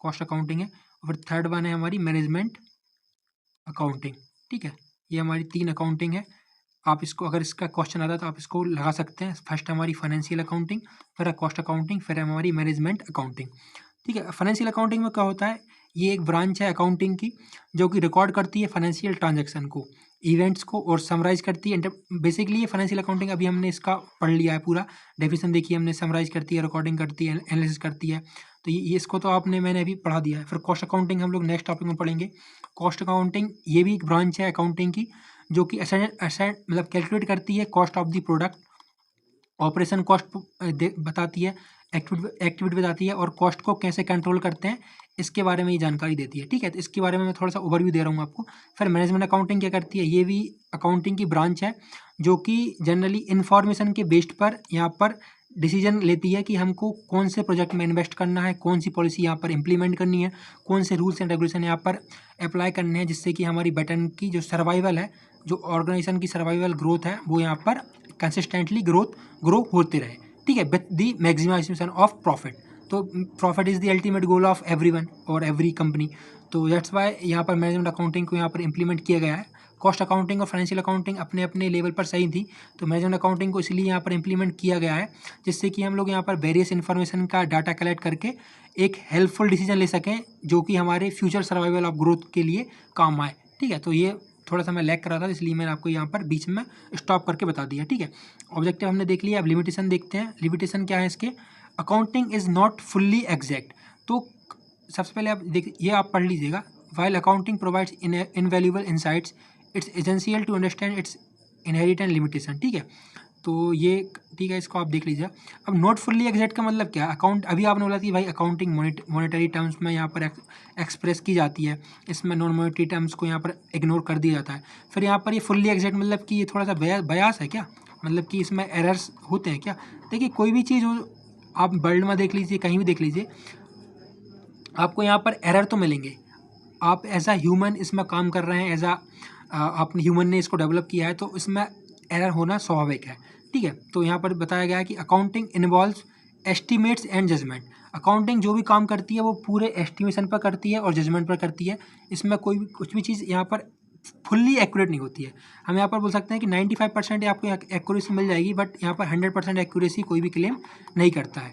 कॉस्ट अकाउंटिंग है। और फिर थर्ड वन है हमारी मैनेजमेंट अकाउंटिंग, ठीक है। ये हमारी 3 अकाउंटिंग है। आप इसको, अगर इसका क्वेश्चन आता है तो आप इसको लगा सकते हैं। फर्स्ट हमारी फाइनेंशियल अकाउंटिंग, फिर है कॉस्ट अकाउंटिंग, फिर है हमारी मैनेजमेंट अकाउंटिंग, ठीक है। फाइनेंशियल अकाउंटिंग में क्या होता है, ये एक ब्रांच है अकाउंटिंग की, जो कि रिकॉर्ड करती है फाइनेंशियल ट्रांजैक्शन को, इवेंट्स को, और समराइज करती है। बेसिकली ये फाइनेंशियल अकाउंटिंग अभी हमने इसका पढ़ लिया है पूरा, डेफिनेशन देखिए हमने, समराइज करती है, रिकॉर्डिंग करती है, एनालिसिस करती है। तो ये इसको तो आपने, मैंने अभी पढ़ा दिया है। फिर कॉस्ट अकाउंटिंग हम लोग नेक्स्ट टॉपिक में पढ़ेंगे। कॉस्ट अकाउंटिंग ये भी एक ब्रांच है अकाउंटिंग की, जो कि असेट मतलब कैलकुलेट करती है cost of the product, operation cost बताती है, एक्टिविटी बताती है, और कॉस्ट को कैसे कंट्रोल करते हैं इसके बारे में ये जानकारी देती है, ठीक है। तो इसके बारे में मैं थोड़ा सा ओवरव्यू दे रहा हूँ आपको। फिर मैनेजमेंट अकाउंटिंग क्या करती है, ये भी अकाउंटिंग की ब्रांच है, जो कि जनरली इंफॉर्मेशन के बेस्ड पर यहाँ पर डिसीजन लेती है कि हमको कौन से प्रोजेक्ट में इन्वेस्ट करना है, कौन सी पॉलिसी यहाँ पर इम्प्लीमेंट करनी है, कौन से रूल्स एंड रेगुलेशन यहाँ पर अप्लाई करने हैं, जिससे कि हमारी बटन की जो सर्वाइवल है, जो ऑर्गेनाइजेशन की सर्वाइवल ग्रोथ है, वो यहाँ पर कंसिस्टेंटली ग्रो होते रहे, ठीक है, with the maximization of profit. तो profit is the ultimate goal of everyone और एवरी कंपनी। तो दैट्स वाई यहाँ पर मैनेजमेंट अकाउंटिंग को यहाँ पर इंप्लीमेंट किया गया है। कॉस्ट अकाउंटिंग और फाइनेंशियल अकाउंटिंग अपने अपने लेवल पर सही थी, तो मैनेजमेंट अकाउंटिंग को इसलिए यहाँ पर इंप्लीमेंट किया गया है, जिससे कि हम लोग यहाँ पर वेरियस इन्फॉर्मेशन का डाटा कलेक्ट करके एक हेल्पफुल डिसीजन ले सकें, जो कि हमारे फ्यूचर सर्वाइवल ऑफ ग्रोथ के लिए काम आए, ठीक है। तो ये थोड़ा सा मैं लैग कर रहा था, इसलिए मैंने आपको यहाँ पर बीच में स्टॉप करके बता दिया, ठीक है। ऑब्जेक्टिव हमने देख लिया, अब लिमिटेशन देखते हैं। लिमिटेशन क्या है इसके, accounting is not fully exact. तो सबसे पहले आप देख, ये आप पढ़ लीजिएगा, while accounting provides invaluable insights, it's essential to understand its inherit and limitation, ठीक है। तो ये ठीक है, इसको आप देख लीजिए। अब नॉट फुल्ली एग्जैक्ट का मतलब क्या है, अकाउंट अभी आपने बोला कि भाई अकाउंटिंग मॉनेटरी टर्म्स में यहाँ पर एक्सप्रेस की जाती है, इसमें नॉन मॉनेटरी टर्म्स को यहाँ पर इग्नोर कर दिया जाता है। फिर यहाँ पर ये फुल्ली एग्जैक्ट मतलब कि ये थोड़ा सा बयास है क्या, मतलब कि इसमें एरर्स होते हैं क्या। देखिए कोई भी चीज़ हो, आप वर्ल्ड में देख लीजिए, कहीं भी देख लीजिए, आपको यहाँ पर एरर तो मिलेंगे। आप एज अ ह्यूमन इसमें काम कर रहे हैं, एज अ आपने ह्यूमन ने इसको डेवलप किया है, तो इसमें एरर होना स्वाभाविक है, ठीक है। तो यहाँ पर बताया गया है कि accounting involves estimates and judgement. Accounting जो भी काम करती है वो पूरे एस्टिमेशन पर करती है और जजमेंट पर करती है। इसमें कोई भी कुछ भी चीज़ यहाँ पर फुल्ली एक्यूरेट नहीं होती है। हम यहाँ पर बोल सकते हैं कि 95% आपको एक्यूरेसी मिल जाएगी, बट यहाँ पर 100% एक्यूरेसी कोई भी क्लेम नहीं करता है,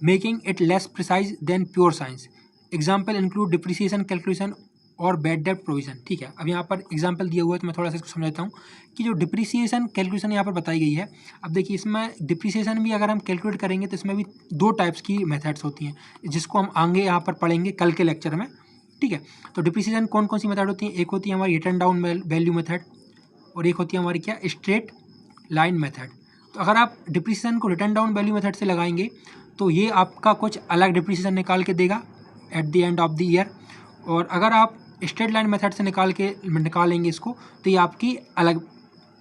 making it less precise than pure science. Example include depreciation calculation और बैड डेट प्रोविजन, ठीक है। अब यहाँ पर एग्जांपल दिया हुआ है, तो मैं थोड़ा सा इसको समझाता हूँ कि जो डिप्रिसिएशन कैलकुलेशन यहाँ पर बताई गई है। अब देखिए इसमें डिप्रिसिएशन भी अगर हम कैलकुलेट करेंगे तो इसमें भी 2 टाइप्स की मेथड्स होती हैं, जिसको हम आगे यहाँ पर पढ़ेंगे कल के लेक्चर में, ठीक है। तो डिप्रिसिएशन कौन कौन सी मेथड होती है, एक होती है हमारी रिटर्न डाउन वैल्यू मेथड, और एक होती है हमारी क्या, स्ट्रेट लाइन मेथड। तो अगर आप डिप्रिसिएशन को रिटर्न डाउन वैल्यू मेथड से लगाएंगे तो ये आपका कुछ अलग डिप्रिसिएशन निकाल के देगा at the end of the year, और अगर आप स्ट्रेट लाइन मेथड से निकालेंगे इसको, तो ये आपकी अलग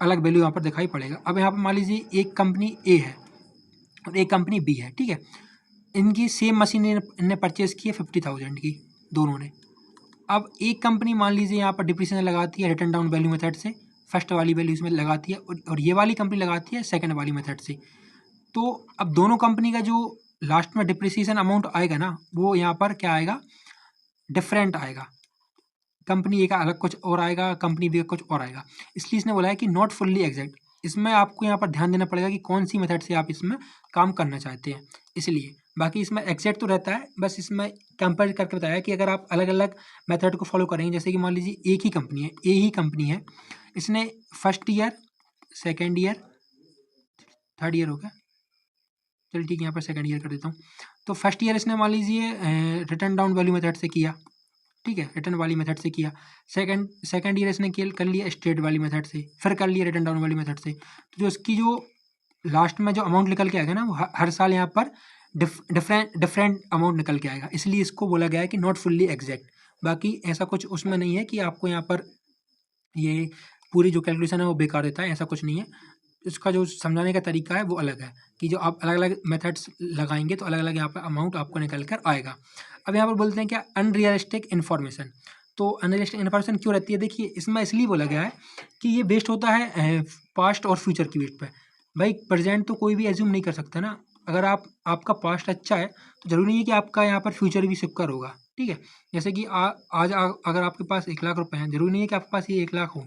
अलग वैल्यू यहाँ पर दिखाई पड़ेगा। अब यहाँ पर मान लीजिए एक कंपनी ए है और एक कंपनी बी है, ठीक है। इनकी सेम मशीन इनने परचेज़ की है 50,000 की, दोनों ने। अब एक कंपनी मान लीजिए यहाँ पर डिप्रिसिएशन लगाती है रिटर्न डाउन वैल्यू मेथड से, फर्स्ट वाली वैल्यू इसमें लगाती है, और ये वाली कंपनी लगाती है सेकंड वाली मेथड से। तो अब दोनों कंपनी का जो लास्ट में डिप्रिसिएशन अमाउंट आएगा ना, वो यहाँ पर क्या आएगा, डिफरेंट आएगा, कंपनी ए का अलग कुछ और आएगा, कंपनी बी का कुछ और आएगा। इसलिए इसने बोला है कि नॉट फुल्ली एग्जैक्ट। इसमें आपको यहाँ पर ध्यान देना पड़ेगा कि कौन सी मेथड से आप इसमें काम करना चाहते हैं, इसलिए। बाकी इसमें एग्जैक्ट तो रहता है, बस इसमें कंपेयर करके बताया कि अगर आप अलग अलग मेथड को फॉलो करेंगे, जैसे कि मान लीजिए एक ही कंपनी है, ए ही कंपनी है, इसने first year, second year, third year हो गया, चलिए ठीक है, यहाँ पर सेकेंड ईयर कर देता हूँ। तो फर्स्ट ईयर इसने मान लीजिए रिटर्न डाउन वैल्यू मेथड से किया, ठीक है, रिटर्न वाली मेथड से किया। सेकंड ईयर इसने कर लिया स्ट्रेट वाली मेथड से, फिर कर लिया रिटर्न डाउन वाली मेथड से। तो जो इसकी जो लास्ट में जो अमाउंट निकल के आएगा ना, वो हर साल यहाँ पर डिफरेंट अमाउंट निकल के आएगा, इसलिए इसको बोला गया है कि नॉट फुल्ली एग्जैक्ट। बाकी ऐसा कुछ उसमें नहीं है कि आपको यहाँ पर ये पूरी जो कैलकुलेशन है वो बेकार देता है, ऐसा कुछ नहीं है। इसका जो समझाने का तरीका है वो अलग है, कि जो आप अलग अलग मेथड्स लगाएंगे तो अलग अलग यहाँ पर अमाउंट आपको निकल कर आएगा। अब यहाँ पर बोलते हैं क्या, अनरियलिस्टिक इन्फॉर्मेशन। तो अनरियलिस्टिक इन्फॉर्मेशन क्यों रहती है, देखिए इसमें इसलिए बोला गया है कि ये बेस्ड होता है पास्ट और फ्यूचर की बेस पे। भाई प्रेजेंट तो कोई भी एज्यूम नहीं कर सकता ना, अगर आपका पास्ट अच्छा है तो जरूरी नहीं है कि आपका यहाँ पर फ्यूचर भी सिक्योर होगा, ठीक है। जैसे कि अगर आपके पास 1 लाख रुपए हैं, जरूरी नहीं है कि आपके पास ये 1 लाख हो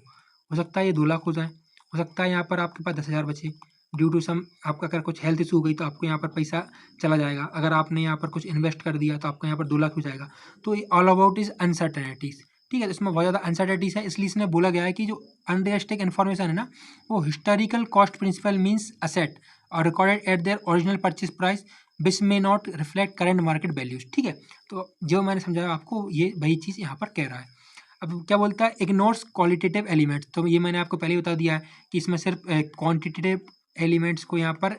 सकता है ये 2 लाख हो जाए, हो सकता है यहाँ पर आपके पास 10,000 बचे, ड्यू टू सम आपका अगर कुछ हेल्थ इशू हो गई तो आपको यहाँ पर पैसा चला जाएगा, अगर आपने यहाँ पर कुछ इन्वेस्ट कर दिया तो आपको यहाँ पर 2 लाख हो जाएगा। तो ये ऑल अबाउट इज अनसर्टेनिटीज, ठीक है। तो इसमें बहुत ज़्यादा अनसर्टेनिटीज है, इसलिए इसने बोला गया है कि जो अनरियलिस्टिक इन्फॉर्मेशन है ना, वो historical cost principle means asset और recorded at their original purchase price which may not reflect current market values, ठीक है। तो जो मैंने समझाया आपको, ये वही चीज़ यहाँ पर कह रहा है। अब क्या बोलता है, इग्नोर्स क्वालिटेटिव एलिमेंट्स। तो ये मैंने आपको पहले ही बता दिया है कि इसमें सिर्फ क्वांटिटेटिव एलिमेंट्स को यहाँ पर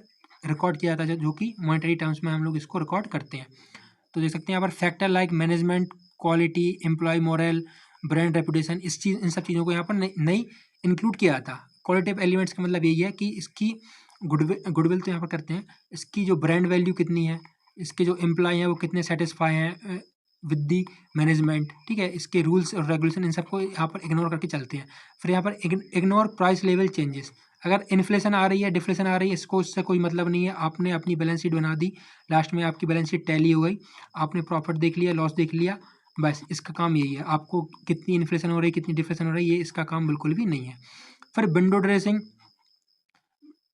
रिकॉर्ड किया जाता है, जो कि मॉनेटरी टर्म्स में हम लोग इसको रिकॉर्ड करते हैं। तो देख सकते हैं यहाँ पर factor like management quality, employee morale, brand reputation, इन सब चीज़ों को यहाँ पर नहीं इंक्लूड किया जाता। क्वालिटेटिव एलिमेंट्स का मतलब यही है कि इसकी गुडविल तो यहाँ पर करते हैं, इसकी जो ब्रांड वैल्यू कितनी है, इसके जो एम्प्लॉय हैं वो कितने सेटिस्फाई हैं विद दी मैनेजमेंट, ठीक है। इसके रूल्स और रेगुलेशन इन सबको यहाँ पर इग्नोर करके चलते हैं। फिर यहाँ पर इग्नोर प्राइस लेवल चेंजेस। अगर इन्फ्लेशन आ रही है, डिफ्लेशन आ रही है, इसको इससे कोई मतलब नहीं है। आपने अपनी बैलेंस शीट बना दी, लास्ट में आपकी बैलेंस शीट टैली हो गई, आपने प्रॉफिट देख लिया, लॉस देख लिया, बस इसका काम यही है। आपको कितनी इन्फ्लेशन हो रही है, कितनी डिफ्लेशन हो रही है, ये इसका काम बिल्कुल भी नहीं है। फिर विंडो ड्रेसिंग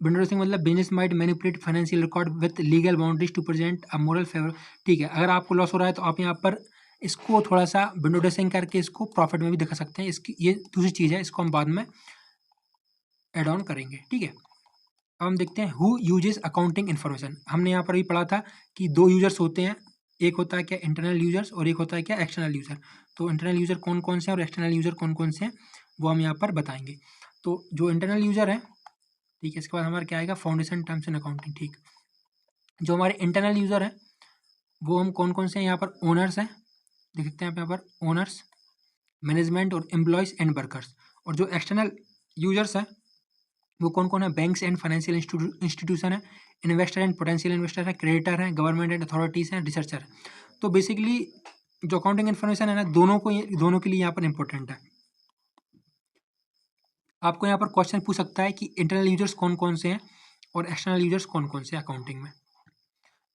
मतलब business might manipulate financial record with legal boundaries to present a moral favour, ठीक है। अगर आपको लॉस हो रहा है तो आप यहाँ पर इसको थोड़ा सा विंडो ड्रेसिंग करके इसको प्रॉफिट में भी दिखा सकते हैं। इसकी ये दूसरी चीज़ है, इसको हम बाद में एड ऑन करेंगे, ठीक है। अब हम देखते हैं हु यूजेस अकाउंटिंग इन्फॉर्मेशन। हमने यहाँ पर भी पढ़ा था कि 2 यूजर्स होते हैं, एक होता है क्या इंटरनल यूजर्स और एक होता है क्या एक्सटर्नल यूजर। तो इंटरनल यूजर कौन कौन से हैं और एक्सटर्नल यूजर कौन कौन से हैं वो हम यहाँ पर बताएंगे। तो जो इंटरनल यूजर है, ठीक है, इसके बाद हमारा क्या आएगा, फाउंडेशन टर्म्स एंड अकाउंटिंग, ठीक। जो हमारे इंटरनल यूजर हैं वो हम कौन कौन से हैं, यहाँ पर ओनर्स हैं, देख सकते हैं आप यहाँ पर ओनर्स, मैनेजमेंट और एम्प्लॉयज़ एंड वर्कर्स। और जो एक्सटर्नल यूजर्स हैं वो कौन कौन है, बैंक्स एंड फाइनेंशियल इंस्टीट्यूशन है, इन्वेस्टर एंड पोटेंशियल इन्वेस्टर है, क्रेडिटर हैं, गवर्नमेंट एंड अथॉरिटीज़ हैं, रिसर्चर। तो बेसिकली जो अकाउंटिंग इन्फॉर्मेशन है ना, दोनों के लिए यहाँ पर इंपॉर्टेंट है। आपको यहाँ पर क्वेश्चन पूछ सकता है कि इंटरनल यूजर्स कौन कौन से हैं और एक्सटर्नल यूजर्स कौन कौन से हैं अकाउंटिंग में।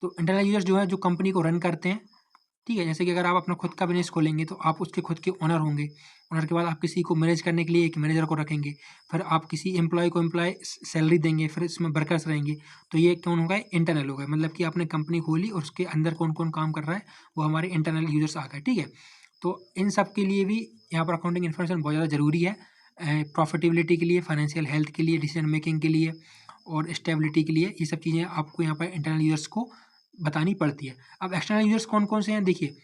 तो इंटरनल यूजर्स जो है जो कंपनी को रन करते हैं, ठीक है। जैसे कि अगर आप अपना खुद का बिजनेस खोलेंगे तो आप उसके खुद के ओनर होंगे, ओनर के बाद आप किसी को मैनेज करने के लिए एक मैनेजर को रखेंगे, फिर आप किसी एम्प्लॉय को सैलरी देंगे, फिर इसमें वर्कर्स रहेंगे। तो ये कौन होगा, इंटरनल होगा, मतलब कि आपने कंपनी खोली और उसके अंदर कौन कौन काम कर रहा है वो हमारे इंटरनल यूजर्स आ गए, ठीक है। तो इन सब के लिए भी यहाँ पर अकाउंटिंग इन्फॉर्मेशन बहुत ज़्यादा ज़रूरी है, प्रॉफिटेबिलिटी के लिए, फाइनेंशियल हेल्थ के लिए, डिसीजन मेकिंग के लिए और स्टेबिलिटी के लिए। ये सब चीज़ें आपको यहाँ पर इंटरनल यूजर्स को बतानी पड़ती है। अब एक्सटर्नल यूजर्स कौन कौन से हैं, देखिए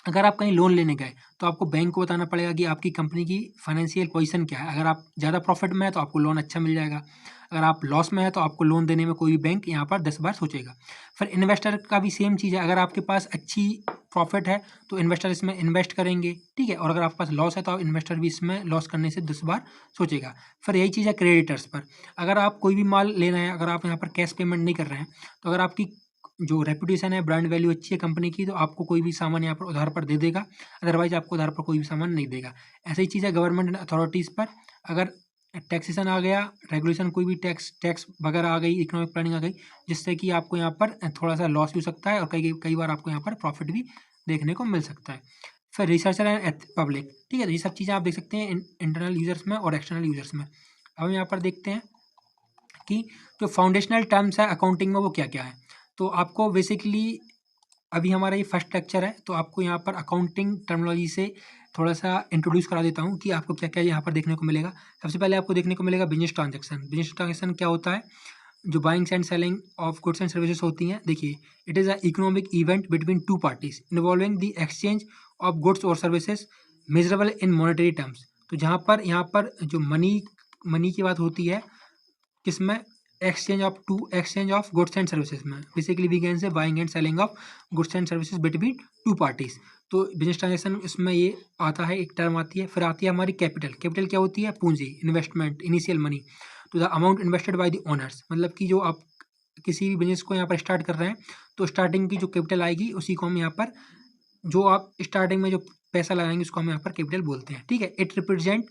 अगर आप कहीं लोन लेने गए तो आपको बैंक को बताना पड़ेगा कि आपकी कंपनी की फाइनेंशियल पोजीशन क्या है। अगर आप ज़्यादा प्रॉफिट में है तो आपको लोन अच्छा मिल जाएगा, अगर आप लॉस में है तो आपको लोन देने में कोई भी बैंक यहाँ पर 10 बार सोचेगा। फिर इन्वेस्टर का भी सेम चीज़ है, अगर आपके पास अच्छी प्रॉफिट है तो इन्वेस्टर इसमें इन्वेस्ट करेंगे, ठीक है। और अगर आपके पास लॉस है तो इन्वेस्टर भी इसमें लॉस करने से 10 बार सोचेगा। फिर यही चीज़ है क्रेडिटर्स पर, अगर आप कोई भी माल लेना है, अगर आप यहाँ पर कैश पेमेंट नहीं कर रहे हैं तो अगर आपकी जो रेपुटेशन है, ब्रांड वैल्यू अच्छी है कंपनी की, तो आपको कोई भी सामान यहाँ पर उधार पर दे देगा, अदरवाइज आपको उधार पर कोई भी सामान नहीं देगा। ऐसी ही चीज़ है गवर्नमेंट एंड अथॉरिटीज़ पर, अगर टैक्सेशन आ गया, रेगुलेशन कोई भी टैक्स वगैरह आ गई, इकोनॉमिक प्लानिंग आ गई, जिससे कि आपको यहाँ पर थोड़ा सा लॉस भी हो सकता है और कई कई बार आपको यहाँ पर प्रॉफिट भी देखने को मिल सकता है। फिर रिसर्चर एंड पब्लिक, ठीक है। तो ये सब चीज़ें आप देख सकते हैं इंटरनल यूजर्स में और एक्सटर्नल यूजर्स में। अब हम यहाँ पर देखते हैं कि जो फाउंडेशनल टर्म्स है अकाउंटिंग में वो क्या क्या है। तो आपको बेसिकली अभी हमारा ये फर्स्ट लेक्चर है, तो आपको यहाँ पर अकाउंटिंग टर्मिनोलॉजी से थोड़ा सा इंट्रोड्यूस करा देता हूँ कि आपको क्या क्या यहाँ पर देखने को मिलेगा। सबसे पहले आपको देखने को मिलेगा बिजनेस ट्रांजैक्शन। बिजनेस ट्रांजैक्शन क्या होता है? जो buying and selling of goods and services होती हैं। देखिए, it is a economic event between two parties involving the exchange of goods और services measurable in monetary terms. तो जहाँ पर यहाँ पर जो मनी की बात होती है किसमें? Exchange of goods and services में। Basically we can say buying and selling of goods and services between two parties. तो बिजनेस ट्रांजेक्शन इसमें ये आता है, एक टर्म आती है। फिर आती है हमारी कैपिटल। कैपिटल क्या होती है? पूंजी, इन्वेस्टमेंट, इनिशियल मनी। तो the amount invested by the owners, मतलब कि जो आप किसी भी बिजनेस को यहाँ पर स्टार्ट कर रहे हैं तो स्टार्टिंग की जो कैपिटल आएगी उसी को हम यहाँ पर, जो आप स्टार्टिंग में जो पैसा लगाएंगे उसको हम यहाँ पर कैपिटल बोलते हैं, ठीक है। It represent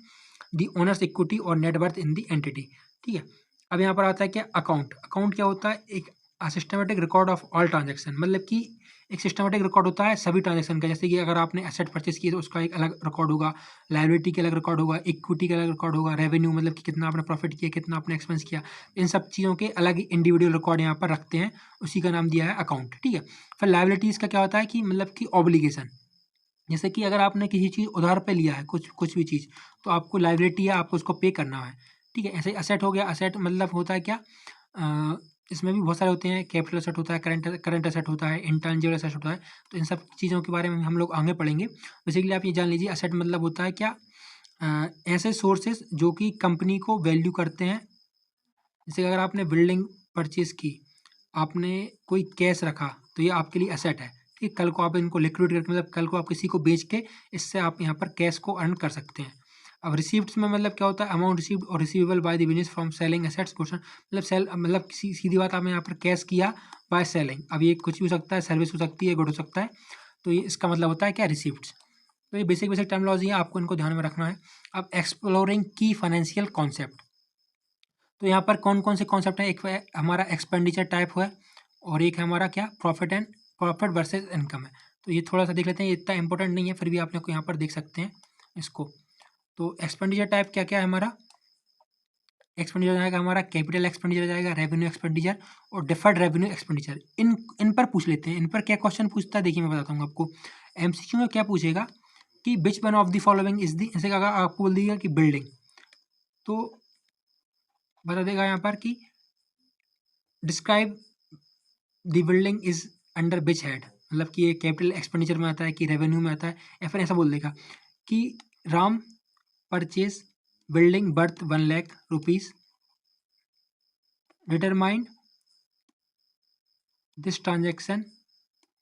the owners equity और net worth in the entity, ठीक है। अब यहाँ पर आता है क्या? अकाउंट। अकाउंट क्या होता है? एक systematic record of all transaction, मतलब कि एक सिस्टमेटिक रिकॉर्ड होता है सभी ट्रांजेक्शन का। जैसे कि अगर आपने एसेट परचेस की तो उसका एक अलग रिकॉर्ड होगा, लायबिलिटी का अलग रिकॉर्ड होगा, इक्विटी का अलग रिकॉर्ड होगा, रेवेन्यू मतलब कि कितना आपने प्रॉफिट किया, कितना आपने एक्सपेंस किया, इन सब चीज़ों के अलग इंडिविजुअल रिकॉर्ड यहाँ पर रखते हैं, उसी का नाम दिया है अकाउंट, ठीक है। फिर लायबिलिटीज़ का क्या होता है कि मतलब कि ऑब्लिगेशन। जैसे कि अगर आपने किसी चीज़ उधार पे लिया है, कुछ भी चीज़, तो आपको लायबिलिटी है, आपको उसको पे करना है, ठीक है। ऐसे ही असेट हो गया। असेट मतलब होता है क्या? इसमें भी बहुत सारे होते हैं। कैपिटल असेट होता है, करंट असेट होता है, इंटेंजिबल असेट होता है। तो इन सब चीज़ों के बारे में हम लोग आगे पढ़ेंगे। बेसिकली आप ये जान लीजिए, असेट मतलब होता है क्या? ऐसे सोर्सेज जो कि कंपनी को वैल्यू करते हैं। जैसे अगर आपने बिल्डिंग परचेज की, आपने कोई कैश रखा, तो ये आपके लिए एसेट है, ठीक। कल को आप इनको लिक्विडेट करके, मतलब कल को आप किसी को बेच के इससे आप यहाँ पर कैश को अर्न कर सकते हैं। अब रिसीव्ड्स में मतलब क्या होता है? अमाउंट रिसीव्ड और receivable by the business from selling assets goods, मतलब मतलब सीधी बात, आपने यहाँ पर कैश किया बाय सेलिंग। अब ये कुछ भी हो सकता है, सर्विस हो सकती है, गुड हो सकता है। तो ये इसका मतलब होता है क्या? रिसीव्ड्स। तो ये बेसिक टर्मिनोलॉजी है, आपको इनको ध्यान में रखना है। अब एक्सप्लोरिंग की फाइनेंशियल कॉन्सेप्ट। तो यहाँ पर कौन कौन से कॉन्सेप्ट है? एक है हमारा एक्सपेंडिचर टाइप है, और एक है हमारा क्या? प्रॉफिट वर्सेस इनकम है। तो ये थोड़ा सा देख लेते हैं, ये इतना इंपॉर्टेंट नहीं है, फिर भी आप लोग यहाँ पर देख सकते हैं इसको। तो एक्सपेंडिचर टाइप क्या क्या है हमारा? एक्सपेंडिचर जाएगा हमारा, कैपिटल एक्सपेंडिचर जाएगा, रेवेन्यू एक्सपेंडिचर और डिफर्ड रेवेन्यू एक्सपेंडिचर। इन पर पूछ लेते हैं, इन पर क्या क्वेश्चन पूछता है, देखिए मैं बताता हूँ आपको। एमसीक्यू में क्या पूछेगा कि which one of the following is the, जैसे अगर आपको बोल दिया कि बिल्डिंग, तो बता देगा यहाँ पर कि describe the building is under which head, मतलब कि ये कैपिटल एक्सपेंडिचर में आता है कि रेवेन्यू में आता है, या फिर ऐसा बोल देगा कि Ram purchase building worth 1,00,000 rupees, determined this transaction